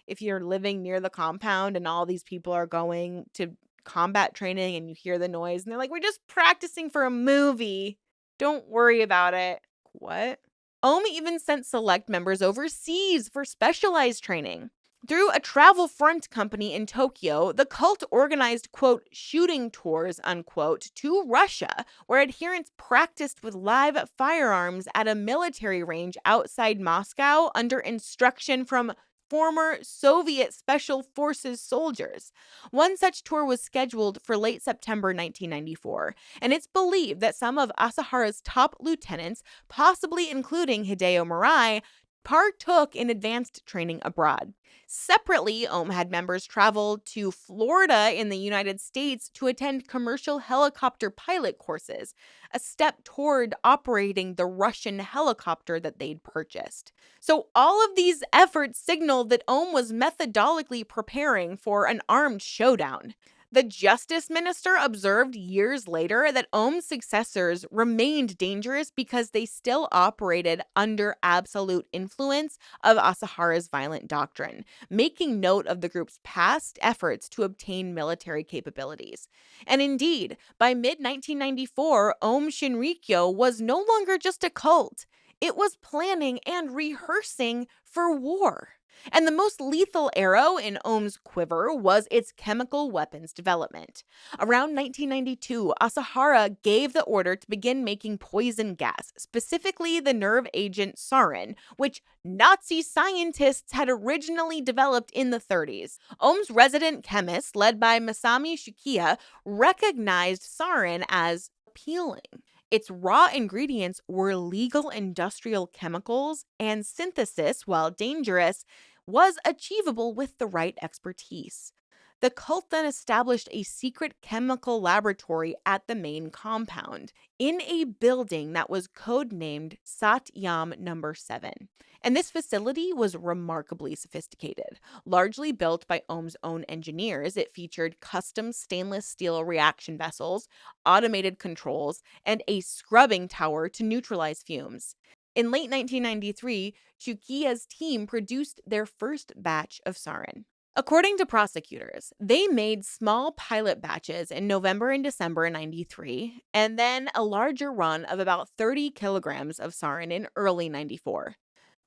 if you're living near the compound and all these people are going to combat training and you hear the noise and they're like, we're just practicing for a movie. Don't worry about it. What? Aum even sent select members overseas for specialized training. Through a travel front company in Tokyo, the cult organized, quote, shooting tours, unquote, to Russia, where adherents practiced with live firearms at a military range outside Moscow under instruction from former Soviet Special Forces soldiers. One such tour was scheduled for late September 1994, and it's believed that some of Asahara's top lieutenants, possibly including Hideo Murai, partook in advanced training abroad. Separately, Aum had members travel to Florida in the United States to attend commercial helicopter pilot courses, a step toward operating the Russian helicopter that they'd purchased. So all of these efforts signaled that Aum was methodically preparing for an armed showdown. The justice minister observed years later that Aum's successors remained dangerous because they still operated under absolute influence of Asahara's violent doctrine, making note of the group's past efforts to obtain military capabilities. And indeed, by mid-1994, Aum Shinrikyo was no longer just a cult. It was planning and rehearsing for war. And the most lethal arrow in Aum's quiver was its chemical weapons development. Around 1992, Asahara gave the order to begin making poison gas, specifically the nerve agent sarin, which Nazi scientists had originally developed in the 30s. Aum's resident chemist, led by Masami Shukiya, recognized sarin as appealing. Its raw ingredients were legal industrial chemicals, and synthesis, while dangerous, was achievable with the right expertise. The cult then established a secret chemical laboratory at the main compound, in a building that was codenamed Satyam No. 7. And this facility was remarkably sophisticated. Largely built by Aum's own engineers, it featured custom stainless steel reaction vessels, automated controls, and a scrubbing tower to neutralize fumes. In late 1993, Chukia's team produced their first batch of sarin. According to prosecutors, they made small pilot batches in November and December 93, and then a larger run of about 30 kilograms of sarin in early 94.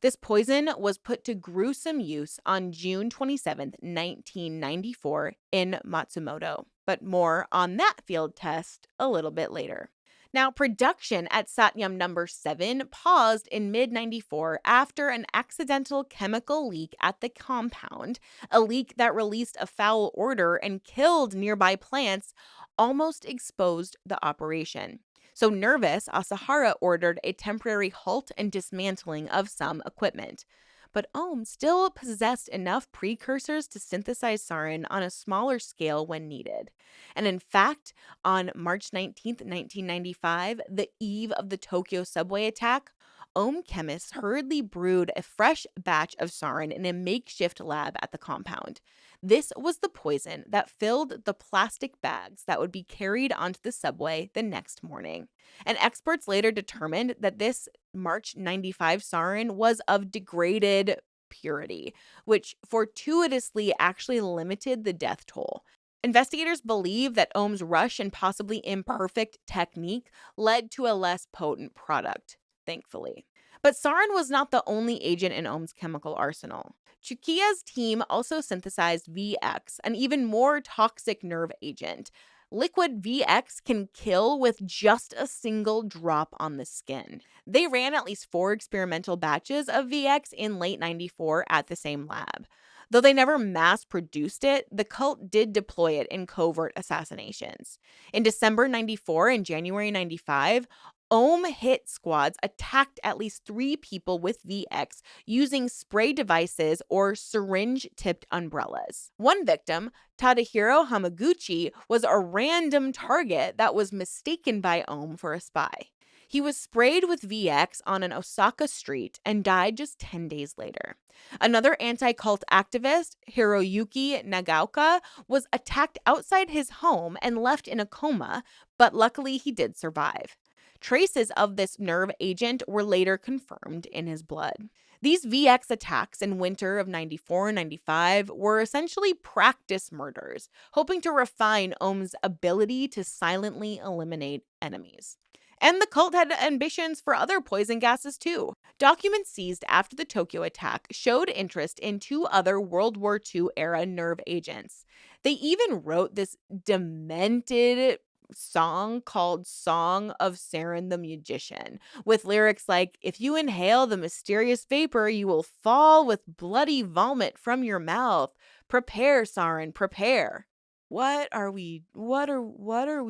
This poison was put to gruesome use on June 27, 1994, in Matsumoto, but more on that field test a little bit later. Now, production at Satyam number 7 paused in mid 94 after an accidental chemical leak at the compound, a leak that released a foul odor and killed nearby plants, almost exposed the operation. So nervous, Asahara ordered a temporary halt and dismantling of some equipment. But Aum still possessed enough precursors to synthesize sarin on a smaller scale when needed. And in fact, on March 19th, 1995, the eve of the Tokyo subway attack, Aum chemists hurriedly brewed a fresh batch of sarin in a makeshift lab at the compound. This was the poison that filled the plastic bags that would be carried onto the subway the next morning. And experts later determined that this March 95 sarin was of degraded purity, which fortuitously actually limited the death toll. Investigators believe that Ohm's rush and possibly imperfect technique led to a less potent product, thankfully. But sarin was not the only agent in Ohm's chemical arsenal. Chukia's team also synthesized VX, an even more toxic nerve agent. Liquid VX can kill with just a single drop on the skin. They ran at least 4 experimental batches of VX in late 94 at the same lab. Though they never mass produced it, the cult did deploy it in covert assassinations. In December 94 and January 95, Ohm hit squads attacked at least 3 people with VX using spray devices or syringe tipped umbrellas. One victim, Tadahiro Hamaguchi, was a random target that was mistaken by Ohm for a spy. He was sprayed with VX on an Osaka street and died just 10 days later. Another anti-cult activist, Hiroyuki Nagaoka, was attacked outside his home and left in a coma, but luckily he did survive. Traces of this nerve agent were later confirmed in his blood. These VX attacks in winter of 94 and 95 were essentially practice murders, hoping to refine Ohm's ability to silently eliminate enemies. And the cult had ambitions for other poison gases too. Documents seized after the Tokyo attack showed interest in 2 other World War II era nerve agents. They even wrote this demented song called Song of Sarin the Magician, with lyrics like, "If you inhale the mysterious vapor, you will fall with bloody vomit from your mouth. Prepare, Sarin, prepare." What are we doing? What are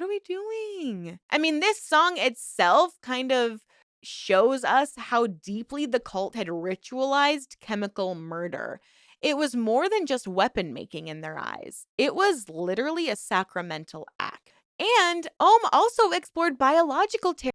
we doing? I mean, this song itself kind of shows us how deeply the cult had ritualized chemical murder. It was more than just weapon making in their eyes. It was literally a sacramental act. And Ohm also explored biological terror.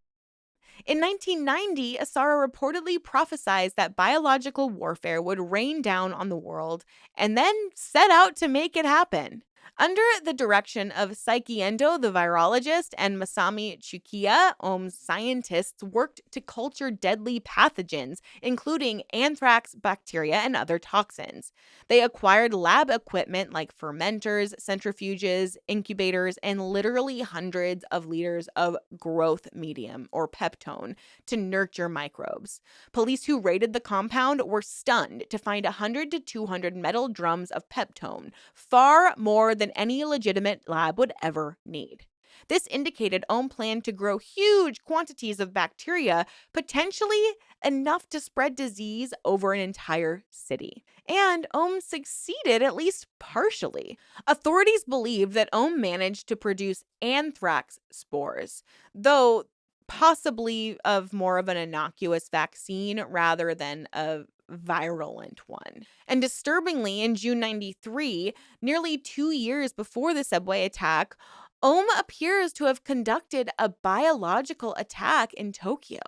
In 1990, Asara reportedly prophesied that biological warfare would rain down on the world and then set out to make it happen. Under the direction of Saiki Endo, the virologist, and Masami Chukiya, Ohm's scientists worked to culture deadly pathogens, including anthrax, bacteria, and other toxins. They acquired lab equipment like fermenters, centrifuges, incubators, and literally hundreds of liters of growth medium, or peptone, to nurture microbes. Police who raided the compound were stunned to find 100 to 200 metal drums of peptone, far more than any legitimate lab would ever need. This indicated Ohm planned to grow huge quantities of bacteria, potentially enough to spread disease over an entire city. And Ohm succeeded at least partially. Authorities believe that Ohm managed to produce anthrax spores, though possibly of more of an innocuous vaccine rather than a virulent one. And disturbingly, in June 93, nearly 2 years before the subway attack, Ohm appears to have conducted a biological attack in Tokyo.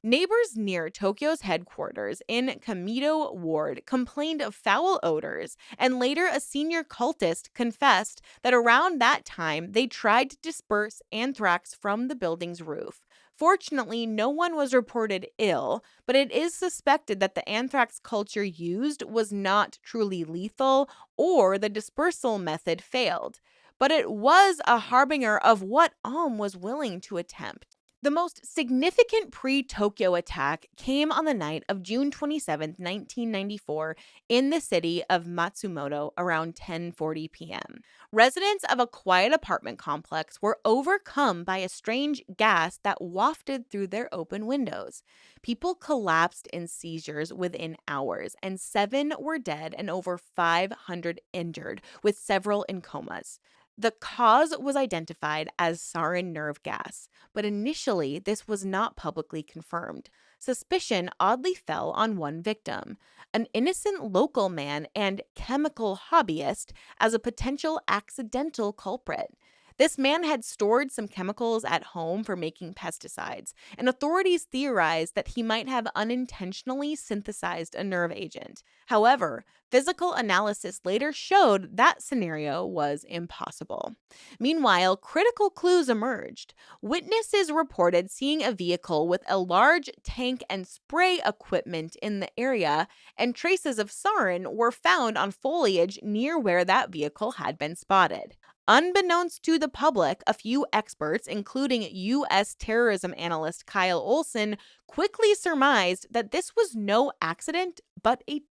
Neighbors near Tokyo's headquarters in Kamido Ward complained of foul odors, and later a senior cultist confessed that around that time they tried to disperse anthrax from the building's roof. Fortunately, no one was reported ill, but it is suspected that the anthrax culture used was not truly lethal or the dispersal method failed. But it was a harbinger of what Aum was willing to attempt. The most significant pre Tokyo attack came on the night of June 27, 1994, in the city of Matsumoto around 10:40 p.m. Residents of a quiet apartment complex were overcome by a strange gas that wafted through their open windows. People collapsed in seizures within hours, and 7 were dead and over 500 injured, with several in comas. The cause was identified as sarin nerve gas, but initially this was not publicly confirmed. Suspicion oddly fell on one victim, an innocent local man and chemical hobbyist, as a potential accidental culprit. This man had stored some chemicals at home for making pesticides, and authorities theorized that he might have unintentionally synthesized a nerve agent. However, physical analysis later showed that scenario was impossible. Meanwhile, critical clues emerged. Witnesses reported seeing a vehicle with a large tank and spray equipment in the area, and traces of sarin were found on foliage near where that vehicle had been spotted. Unbeknownst to the public, a few experts, including U.S. terrorism analyst Kyle Olson, quickly surmised that this was no accident but a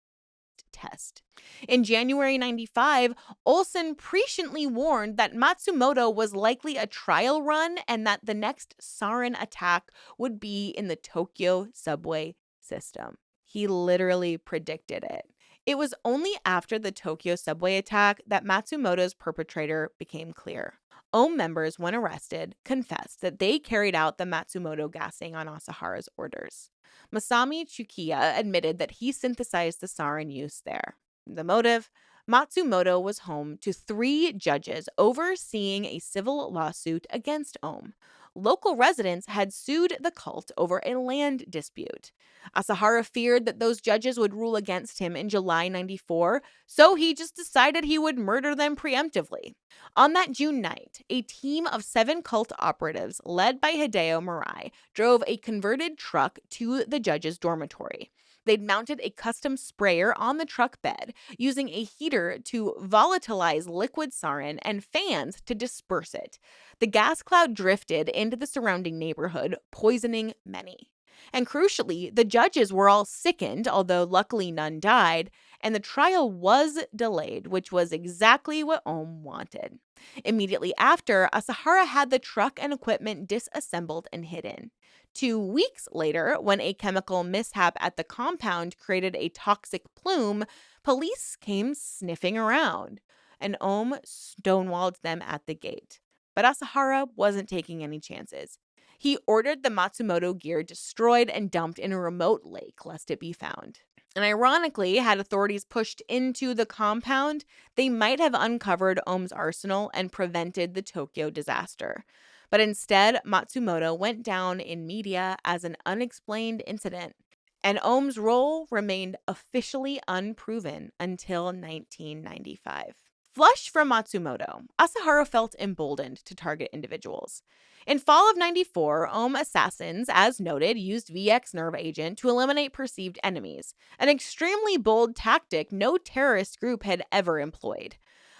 test. In January 95, Olson presciently warned that Matsumoto was likely a trial run and that the next sarin attack would be in the Tokyo subway system. He literally predicted it. It was only after the Tokyo subway attack that Matsumoto's perpetrator became clear. Aum members, when arrested, confessed that they carried out the Matsumoto gassing on Asahara's orders. Masami Chukiya admitted that he synthesized the sarin used there. The motive? Matsumoto was home to 3 judges overseeing a civil lawsuit against Aum. Local residents had sued the cult over a land dispute. Asahara feared that those judges would rule against him in July 94, so he just decided he would murder them preemptively. On that June night, a team of 7 cult operatives, led by Hideo Murai, drove a converted truck to the judge's dormitory. They'd mounted a custom sprayer on the truck bed, using a heater to volatilize liquid sarin and fans to disperse it. The gas cloud drifted into the surrounding neighborhood, poisoning many. And crucially, the judges were all sickened, although luckily none died, and the trial was delayed, which was exactly what Aum wanted. Immediately after, Asahara had the truck and equipment disassembled and hidden. 2 weeks later, when a chemical mishap at the compound created a toxic plume, police came sniffing around, and Aum stonewalled them at the gate. But Asahara wasn't taking any chances. He ordered the Matsumoto gear destroyed and dumped in a remote lake lest it be found. And ironically, had authorities pushed into the compound, they might have uncovered Aum's arsenal and prevented the Tokyo disaster. But instead, Matsumoto went down in media as an unexplained incident, and Aum's role remained officially unproven until 1995. Flush from Matsumoto, Asahara felt emboldened to target individuals. In fall of 94, Aum assassins, as noted, used VX nerve agent to eliminate perceived enemies, an extremely bold tactic no terrorist group had ever employed.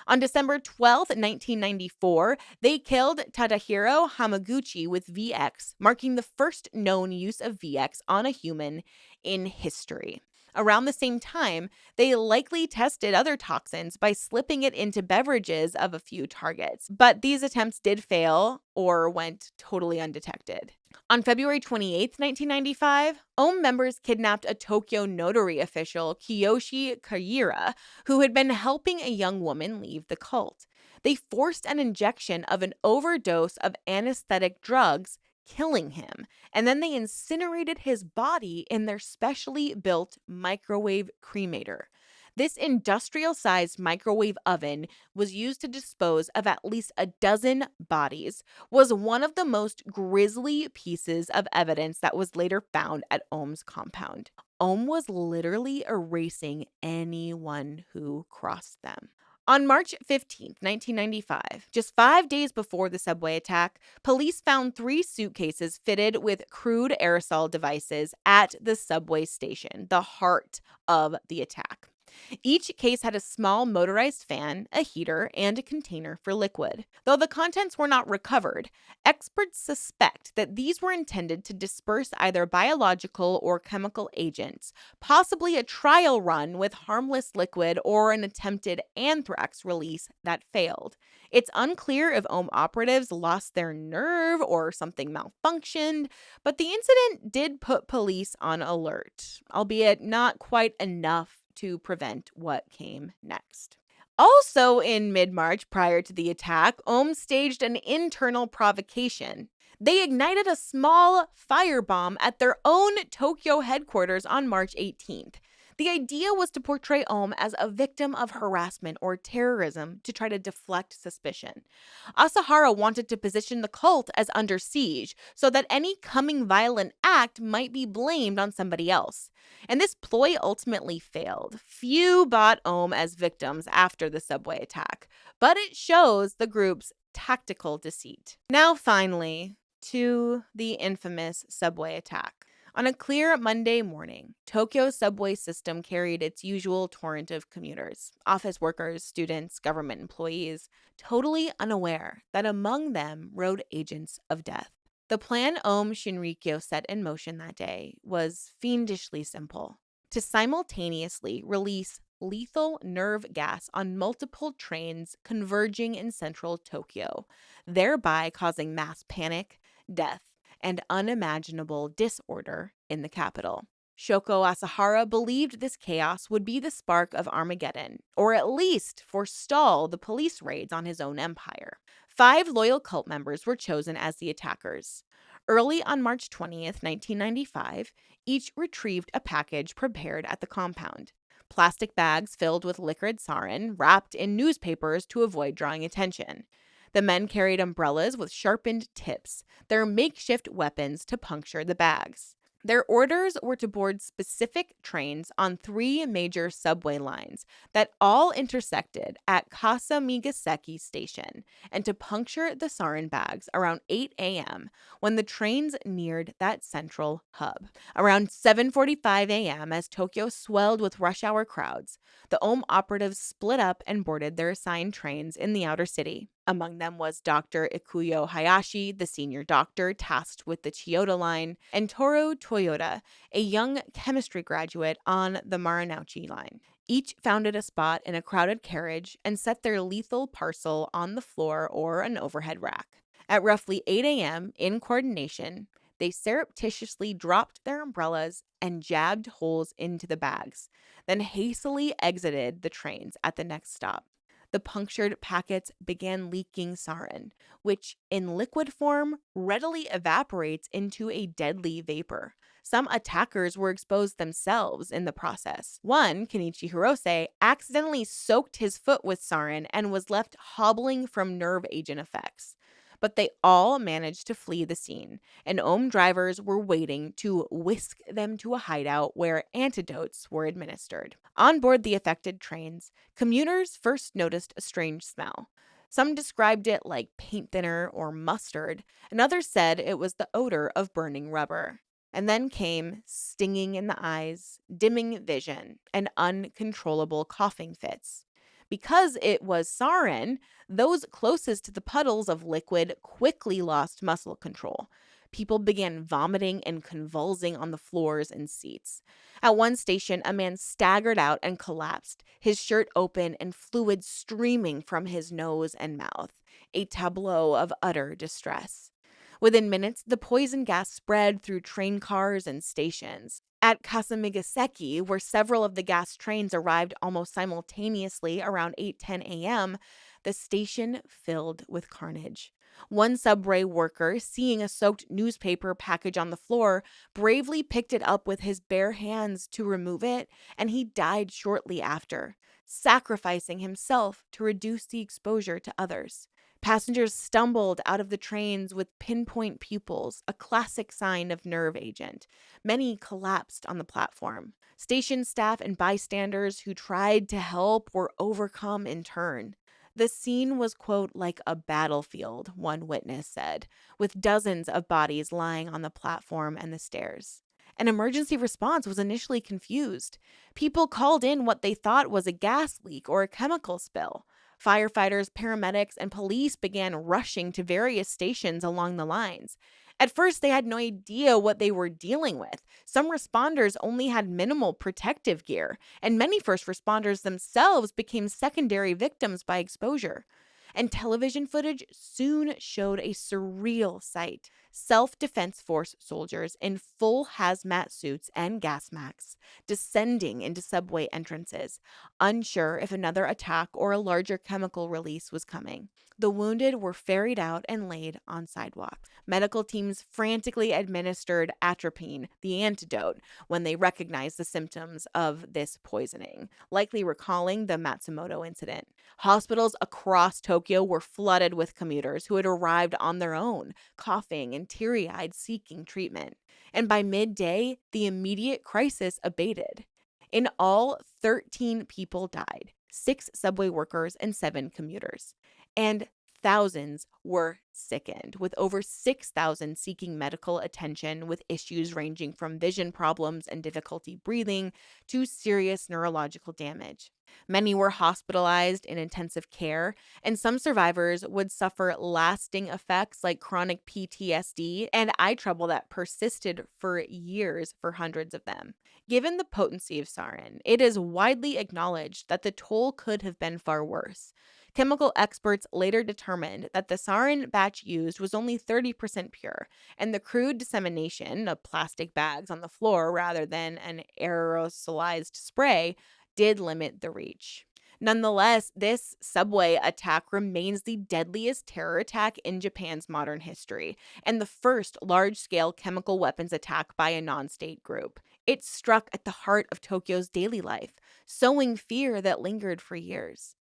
On December 12, 1994, they killed Tadahiro Hamaguchi with VX, marking the first known use of VX on a human in history. Around the same time, they likely tested other toxins by slipping it into beverages of a few targets, but these attempts did fail or went totally undetected. On February 28, 1995, Aum members kidnapped a Tokyo notary official, Kiyoshi Kaira, who had been helping a young woman leave the cult. They forced an injection of an overdose of anesthetic drugs, killing him, and then they incinerated his body in their specially built microwave cremator. This industrial-sized microwave oven was used to dispose of at least a dozen bodies, was one of the most grisly pieces of evidence that was later found at Aum's compound. Aum was literally erasing anyone who crossed them. On March 15th, 1995, just 5 days before the subway attack, police found 3 suitcases fitted with crude aerosol devices at the subway station, the heart of the attack. Each case had a small motorized fan, a heater, and a container for liquid. Though the contents were not recovered, experts suspect that these were intended to disperse either biological or chemical agents, possibly a trial run with harmless liquid or an attempted anthrax release that failed. It's unclear if Ohm operatives lost their nerve or something malfunctioned, but the incident did put police on alert, albeit not quite enough to prevent what came next. Also, in mid March, prior to the attack, Ohm staged an internal provocation. They ignited a small firebomb at their own Tokyo headquarters on March 18th. The idea was to portray Ohm as a victim of harassment or terrorism to try to deflect suspicion. Asahara wanted to position the cult as under siege so that any coming violent act might be blamed on somebody else. And this ploy ultimately failed. Few bought Ohm as victims after the subway attack, but it shows the group's tactical deceit. Now, finally, to the infamous subway attack. On a clear Monday morning, Tokyo's subway system carried its usual torrent of commuters, office workers, students, government employees, totally unaware that among them rode agents of death. The plan Aum Shinrikyo set in motion that day was fiendishly simple: to simultaneously release lethal nerve gas on multiple trains converging in central Tokyo, thereby causing mass panic, death, and unimaginable disorder in the capital. Shoko Asahara believed this chaos would be the spark of Armageddon, or at least forestall the police raids on his own empire. 5 loyal cult members were chosen as the attackers. Early on March 20th, 1995, each retrieved a package prepared at the compound. Plastic bags filled with liquid sarin, wrapped in newspapers to avoid drawing attention. The men carried umbrellas with sharpened tips, their makeshift weapons to puncture the bags. Their orders were to board specific trains on 3 major subway lines that all intersected at Kasamigaseki Station, and to puncture the sarin bags around 8 a.m. when the trains neared that central hub. Around 7:45 a.m., as Tokyo swelled with rush hour crowds, the Ohm operatives split up and boarded their assigned trains in the outer city. Among them was Dr. Ikuyo Hayashi, the senior doctor tasked with the Chiyoda line, and Toru Toyota, a young chemistry graduate on the Maranauchi line. Each found a spot in a crowded carriage and set their lethal parcel on the floor or an overhead rack. At roughly 8 a.m., in coordination, they surreptitiously dropped their umbrellas and jabbed holes into the bags, then hastily exited the trains at the next stop. The punctured packets began leaking sarin, which in liquid form readily evaporates into a deadly vapor. Some attackers were exposed themselves in the process. One, Kenichi Hirose, accidentally soaked his foot with sarin and was left hobbling from nerve agent effects. But they all managed to flee the scene, and Ohm drivers were waiting to whisk them to a hideout where antidotes were administered. On board the affected trains, commuters first noticed a strange smell. Some described it like paint thinner or mustard, and others said it was the odor of burning rubber. And then came stinging in the eyes, dimming vision, and uncontrollable coughing fits. Because it was sarin, those closest to the puddles of liquid quickly lost muscle control. People began vomiting and convulsing on the floors and seats. At one station, a man staggered out and collapsed, his shirt open and fluid streaming from his nose and mouth, a tableau of utter distress. Within minutes, the poison gas spread through train cars and stations. At Kasamigaseki, where several of the gas trains arrived almost simultaneously around 8:10 a.m., the station filled with carnage. One subway worker, seeing a soaked newspaper package on the floor, bravely picked it up with his bare hands to remove it, and he died shortly after, sacrificing himself to reduce the exposure to others. Passengers stumbled out of the trains with pinpoint pupils, a classic sign of nerve agent. Many collapsed on the platform. Station staff and bystanders who tried to help were overcome in turn. The scene was, quote, like a battlefield, one witness said, with dozens of bodies lying on the platform and the stairs. An emergency response was initially confused. People called in what they thought was a gas leak or a chemical spill. Firefighters, paramedics, and police began rushing to various stations along the lines. At first, they had no idea what they were dealing with. Some responders only had minimal protective gear, and many first responders themselves became secondary victims by exposure. And television footage soon showed a surreal sight. Self Defense Force soldiers in full hazmat suits and gas masks descending into subway entrances, unsure if another attack or a larger chemical release was coming. The wounded were ferried out and laid on sidewalks. Medical teams frantically administered atropine, the antidote, when they recognized the symptoms of this poisoning, likely recalling the Matsumoto incident. Hospitals across Tokyo were flooded with commuters who had arrived on their own, coughing and teary eyed, seeking treatment. And by midday, the immediate crisis abated. In all, 13 people died, 6 subway workers and 7 commuters. And thousands were sickened, with over 6,000 seeking medical attention with issues ranging from vision problems and difficulty breathing to serious neurological damage. Many were hospitalized in intensive care, and some survivors would suffer lasting effects like chronic PTSD and eye trouble that persisted for years for hundreds of them. Given the potency of sarin, it is widely acknowledged that the toll could have been far worse. Chemical experts later determined that the sarin batch used was only 30% pure, and the crude dissemination of plastic bags on the floor rather than an aerosolized spray did limit the reach. Nonetheless, this subway attack remains the deadliest terror attack in Japan's modern history, and the first large scale chemical weapons attack by a non state group. It struck at the heart of Tokyo's daily life, sowing fear that lingered for years.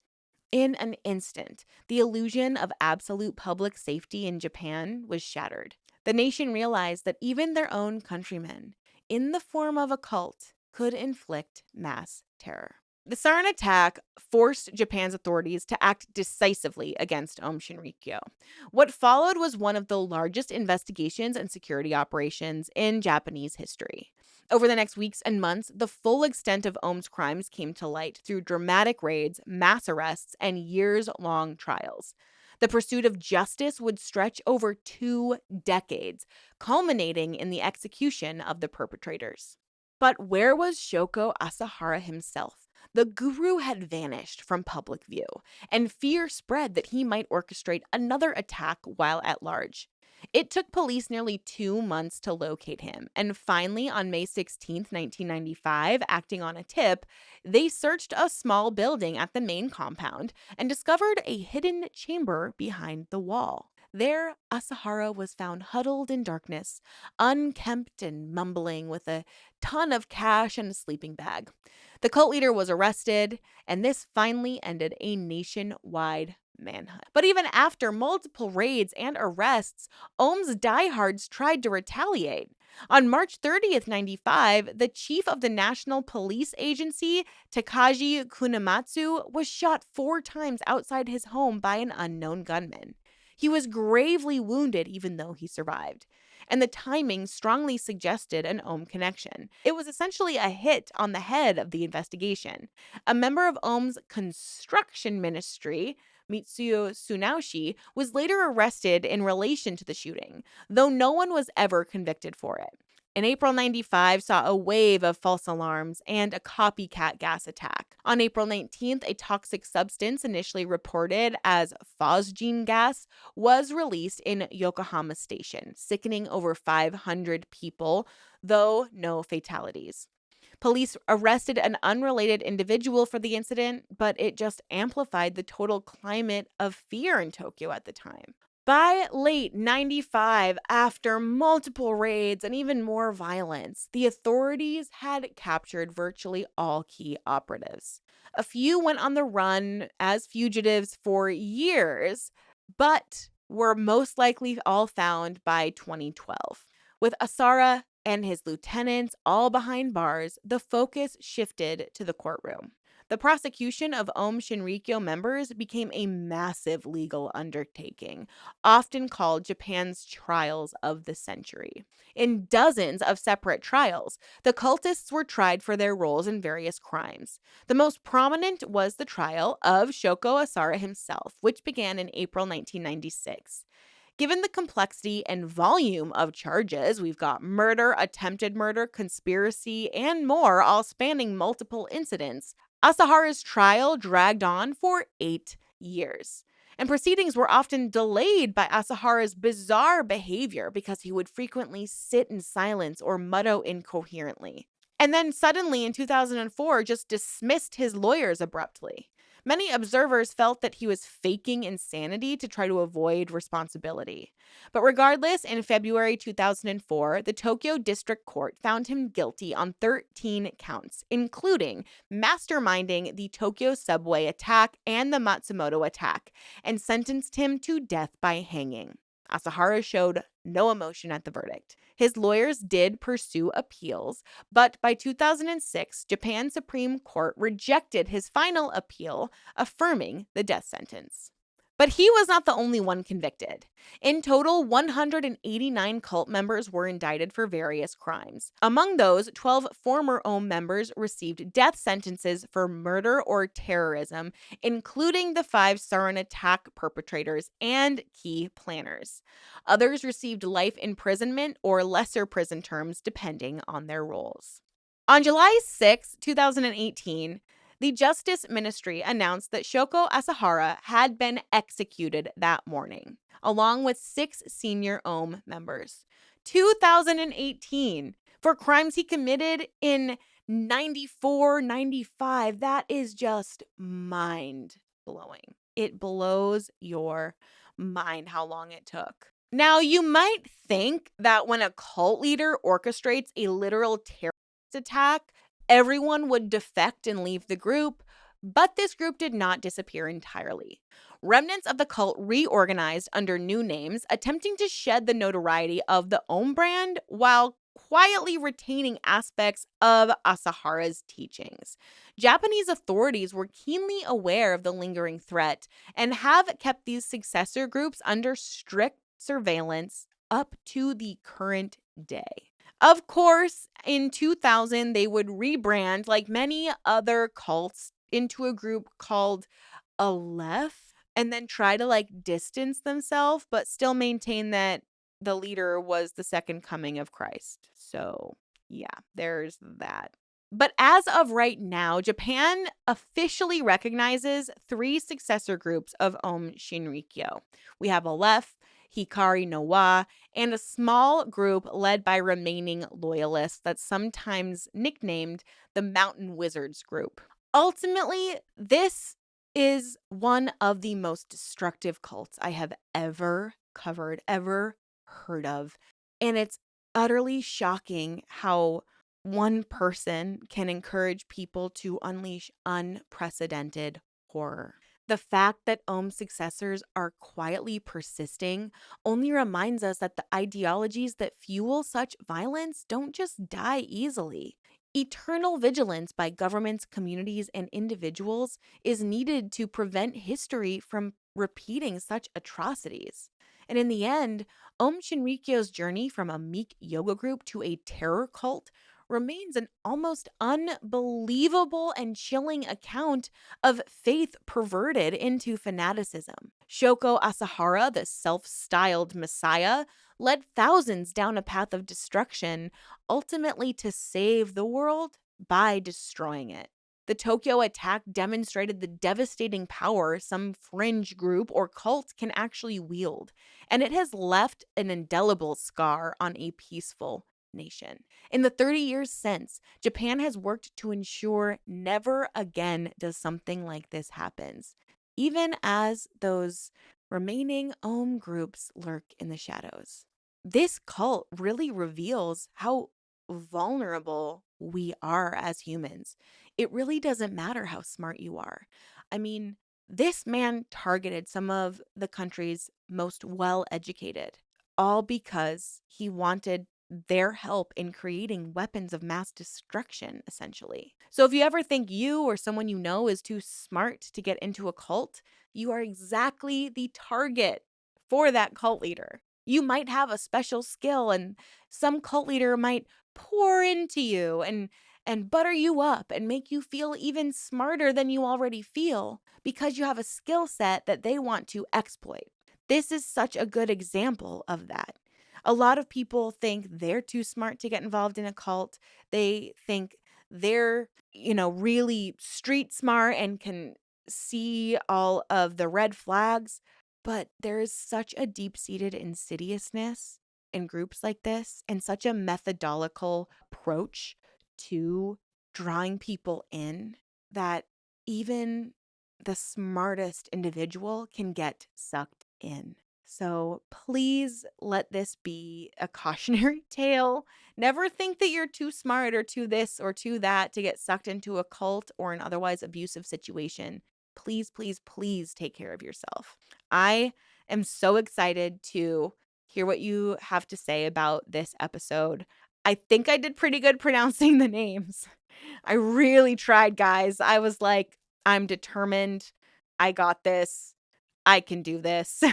In an instant, the illusion of absolute public safety in Japan was shattered. The nation realized that even their own countrymen, in the form of a cult, could inflict mass terror. The sarin attack forced Japan's authorities to act decisively against Aum Shinrikyo. What followed was one of the largest investigations and security operations in Japanese history. Over the next weeks and months, the full extent of Aum's crimes came to light through dramatic raids, mass arrests, and years-long trials. The pursuit of justice would stretch over 2 decades, culminating in the execution of the perpetrators. But where was Shoko Asahara himself? The guru had vanished from public view, and fear spread that he might orchestrate another attack while at large. It took police nearly 2 months to locate him, and finally, on May 16, 1995, acting on a tip, they searched a small building at the main compound and discovered a hidden chamber behind the wall. There, Asahara was found huddled in darkness, unkempt and mumbling, with a ton of cash and a sleeping bag. The cult leader was arrested, and this finally ended a nationwide manhunt. But even after multiple raids and arrests, Ohm's diehards tried to retaliate. On March 30th, 1995, the chief of the National Police Agency, Takaji Kunamatsu, was shot 4 times outside his home by an unknown gunman. He was gravely wounded even though he survived, and the timing strongly suggested an Aum connection. It was essentially a hit on the head of the investigation. A member of Aum's construction ministry, Mitsuyo Tsunaoshi, was later arrested in relation to the shooting, though no one was ever convicted for it. In April 95 saw a wave of false alarms and a copycat gas attack. On April 19th, a toxic substance initially reported as phosgene gas was released in Yokohama Station, sickening over 500 people, though no fatalities. Police arrested an unrelated individual for the incident, but it just amplified the total climate of fear in Tokyo at the time. By late 95, after multiple raids and even more violence, the authorities had captured virtually all key operatives. A few went on the run as fugitives for years, but were most likely all found by 2012. With Asahara and his lieutenants all behind bars, the focus shifted to the courtroom. The prosecution of Aum Shinrikyo members became a massive legal undertaking, often called Japan's trials of the century. In dozens of separate trials, the cultists were tried for their roles in various crimes. The most prominent was the trial of Shoko Asahara himself, which began in April 1996. Given the complexity and volume of charges, we've got murder, attempted murder, conspiracy, and more, all spanning multiple incidents. Asahara's trial dragged on for 8 years. And proceedings were often delayed by Asahara's bizarre behavior because he would frequently sit in silence or mutter incoherently. And then suddenly in 2004, just dismissed his lawyers abruptly. Many observers felt that he was faking insanity to try to avoid responsibility. But regardless, in February 2004, the Tokyo District Court found him guilty on 13 counts, including masterminding the Tokyo subway attack and the Matsumoto attack, and sentenced him to death by hanging. Asahara showed no emotion at the verdict. His lawyers did pursue appeals, but by 2006, Japan's Supreme Court rejected his final appeal, affirming the death sentence. But he was not the only one convicted. In total, 189 cult members were indicted for various crimes. Among those, 12 former Aum members received death sentences for murder or terrorism, including the 5 sarin attack perpetrators and key planners. Others received life imprisonment or lesser prison terms depending on their roles. On July 6, 2018, the Justice Ministry announced that Shoko Asahara had been executed that morning, along with 6 senior Aum members. 2018 for crimes he committed in 94, 95. That is just mind blowing. It blows your mind how long it took. Now, you might think that when a cult leader orchestrates a literal terrorist attack, everyone would defect and leave the group, but this group did not disappear entirely. Remnants of the cult reorganized under new names, attempting to shed the notoriety of the Aum brand while quietly retaining aspects of Asahara's teachings. Japanese authorities were keenly aware of the lingering threat and have kept these successor groups under strict surveillance up to the current day. Of course, in 2000, they would rebrand, like many other cults, into a group called Aleph and then try to distance themselves, but still maintain that the leader was the second coming of Christ. So, yeah, there's that. But as of right now, Japan officially recognizes 3 successor groups of Aum Shinrikyo. We have Aleph, Hikari no Wa, and a small group led by remaining loyalists that's sometimes nicknamed the Mountain Wizards group. Ultimately, this is one of the most destructive cults I have ever covered, ever heard of. And it's utterly shocking how one person can encourage people to unleash unprecedented horror. The fact that Aum's successors are quietly persisting only reminds us that the ideologies that fuel such violence don't just die easily. Eternal vigilance by governments, communities, and individuals is needed to prevent history from repeating such atrocities. And in the end, Aum Shinrikyo's journey from a meek yoga group to a terror cult remains an almost unbelievable and chilling account of faith perverted into fanaticism. Shoko Asahara, the self-styled messiah, led thousands down a path of destruction, ultimately to save the world by destroying it. The Tokyo attack demonstrated the devastating power some fringe group or cult can actually wield, and it has left an indelible scar on a peaceful nation. In the 30 years since, Japan has worked to ensure never again does something like this happens, even as those remaining Aum groups lurk in the shadows. This cult really reveals how vulnerable we are as humans. It really doesn't matter how smart you are. I mean, This man targeted some of the country's most well educated, all because he wanted their help in creating weapons of mass destruction, essentially. So, if you ever think you or someone you know is too smart to get into a cult, you are exactly the target for that cult leader. You might have a special skill, and some cult leader might pour into you and butter you up and make you feel even smarter than you already feel because you have a skill set that they want to exploit. This is such a good example of that. A lot of people think they're too smart to get involved in a cult. They think they're, really street smart and can see all of the red flags. But there is such a deep seated insidiousness in groups like this and such a methodological approach to drawing people in that even the smartest individual can get sucked in. So please let this be a cautionary tale. Never think that you're too smart or too this or too that to get sucked into a cult or an otherwise abusive situation. Please, please, please take care of yourself. I am so excited to hear what you have to say about this episode. I think I did pretty good pronouncing the names. I really tried, guys. I was like, I'm determined. I got this. I can do this.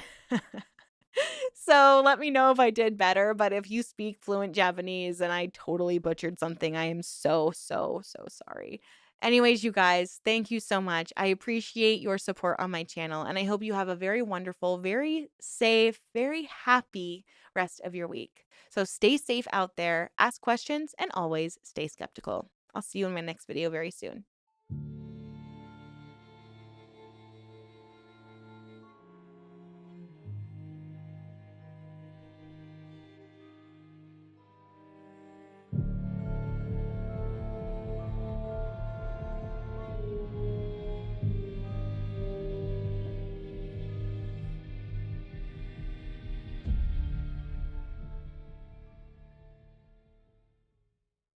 So let me know if I did better. But if you speak fluent Japanese and I totally butchered something, I am so, so, so sorry. Anyways, you guys, thank you so much. I appreciate your support on my channel, and I hope you have a very wonderful, very safe, very happy rest of your week. So stay safe out there, ask questions, and always stay skeptical. I'll see you in my next video very soon.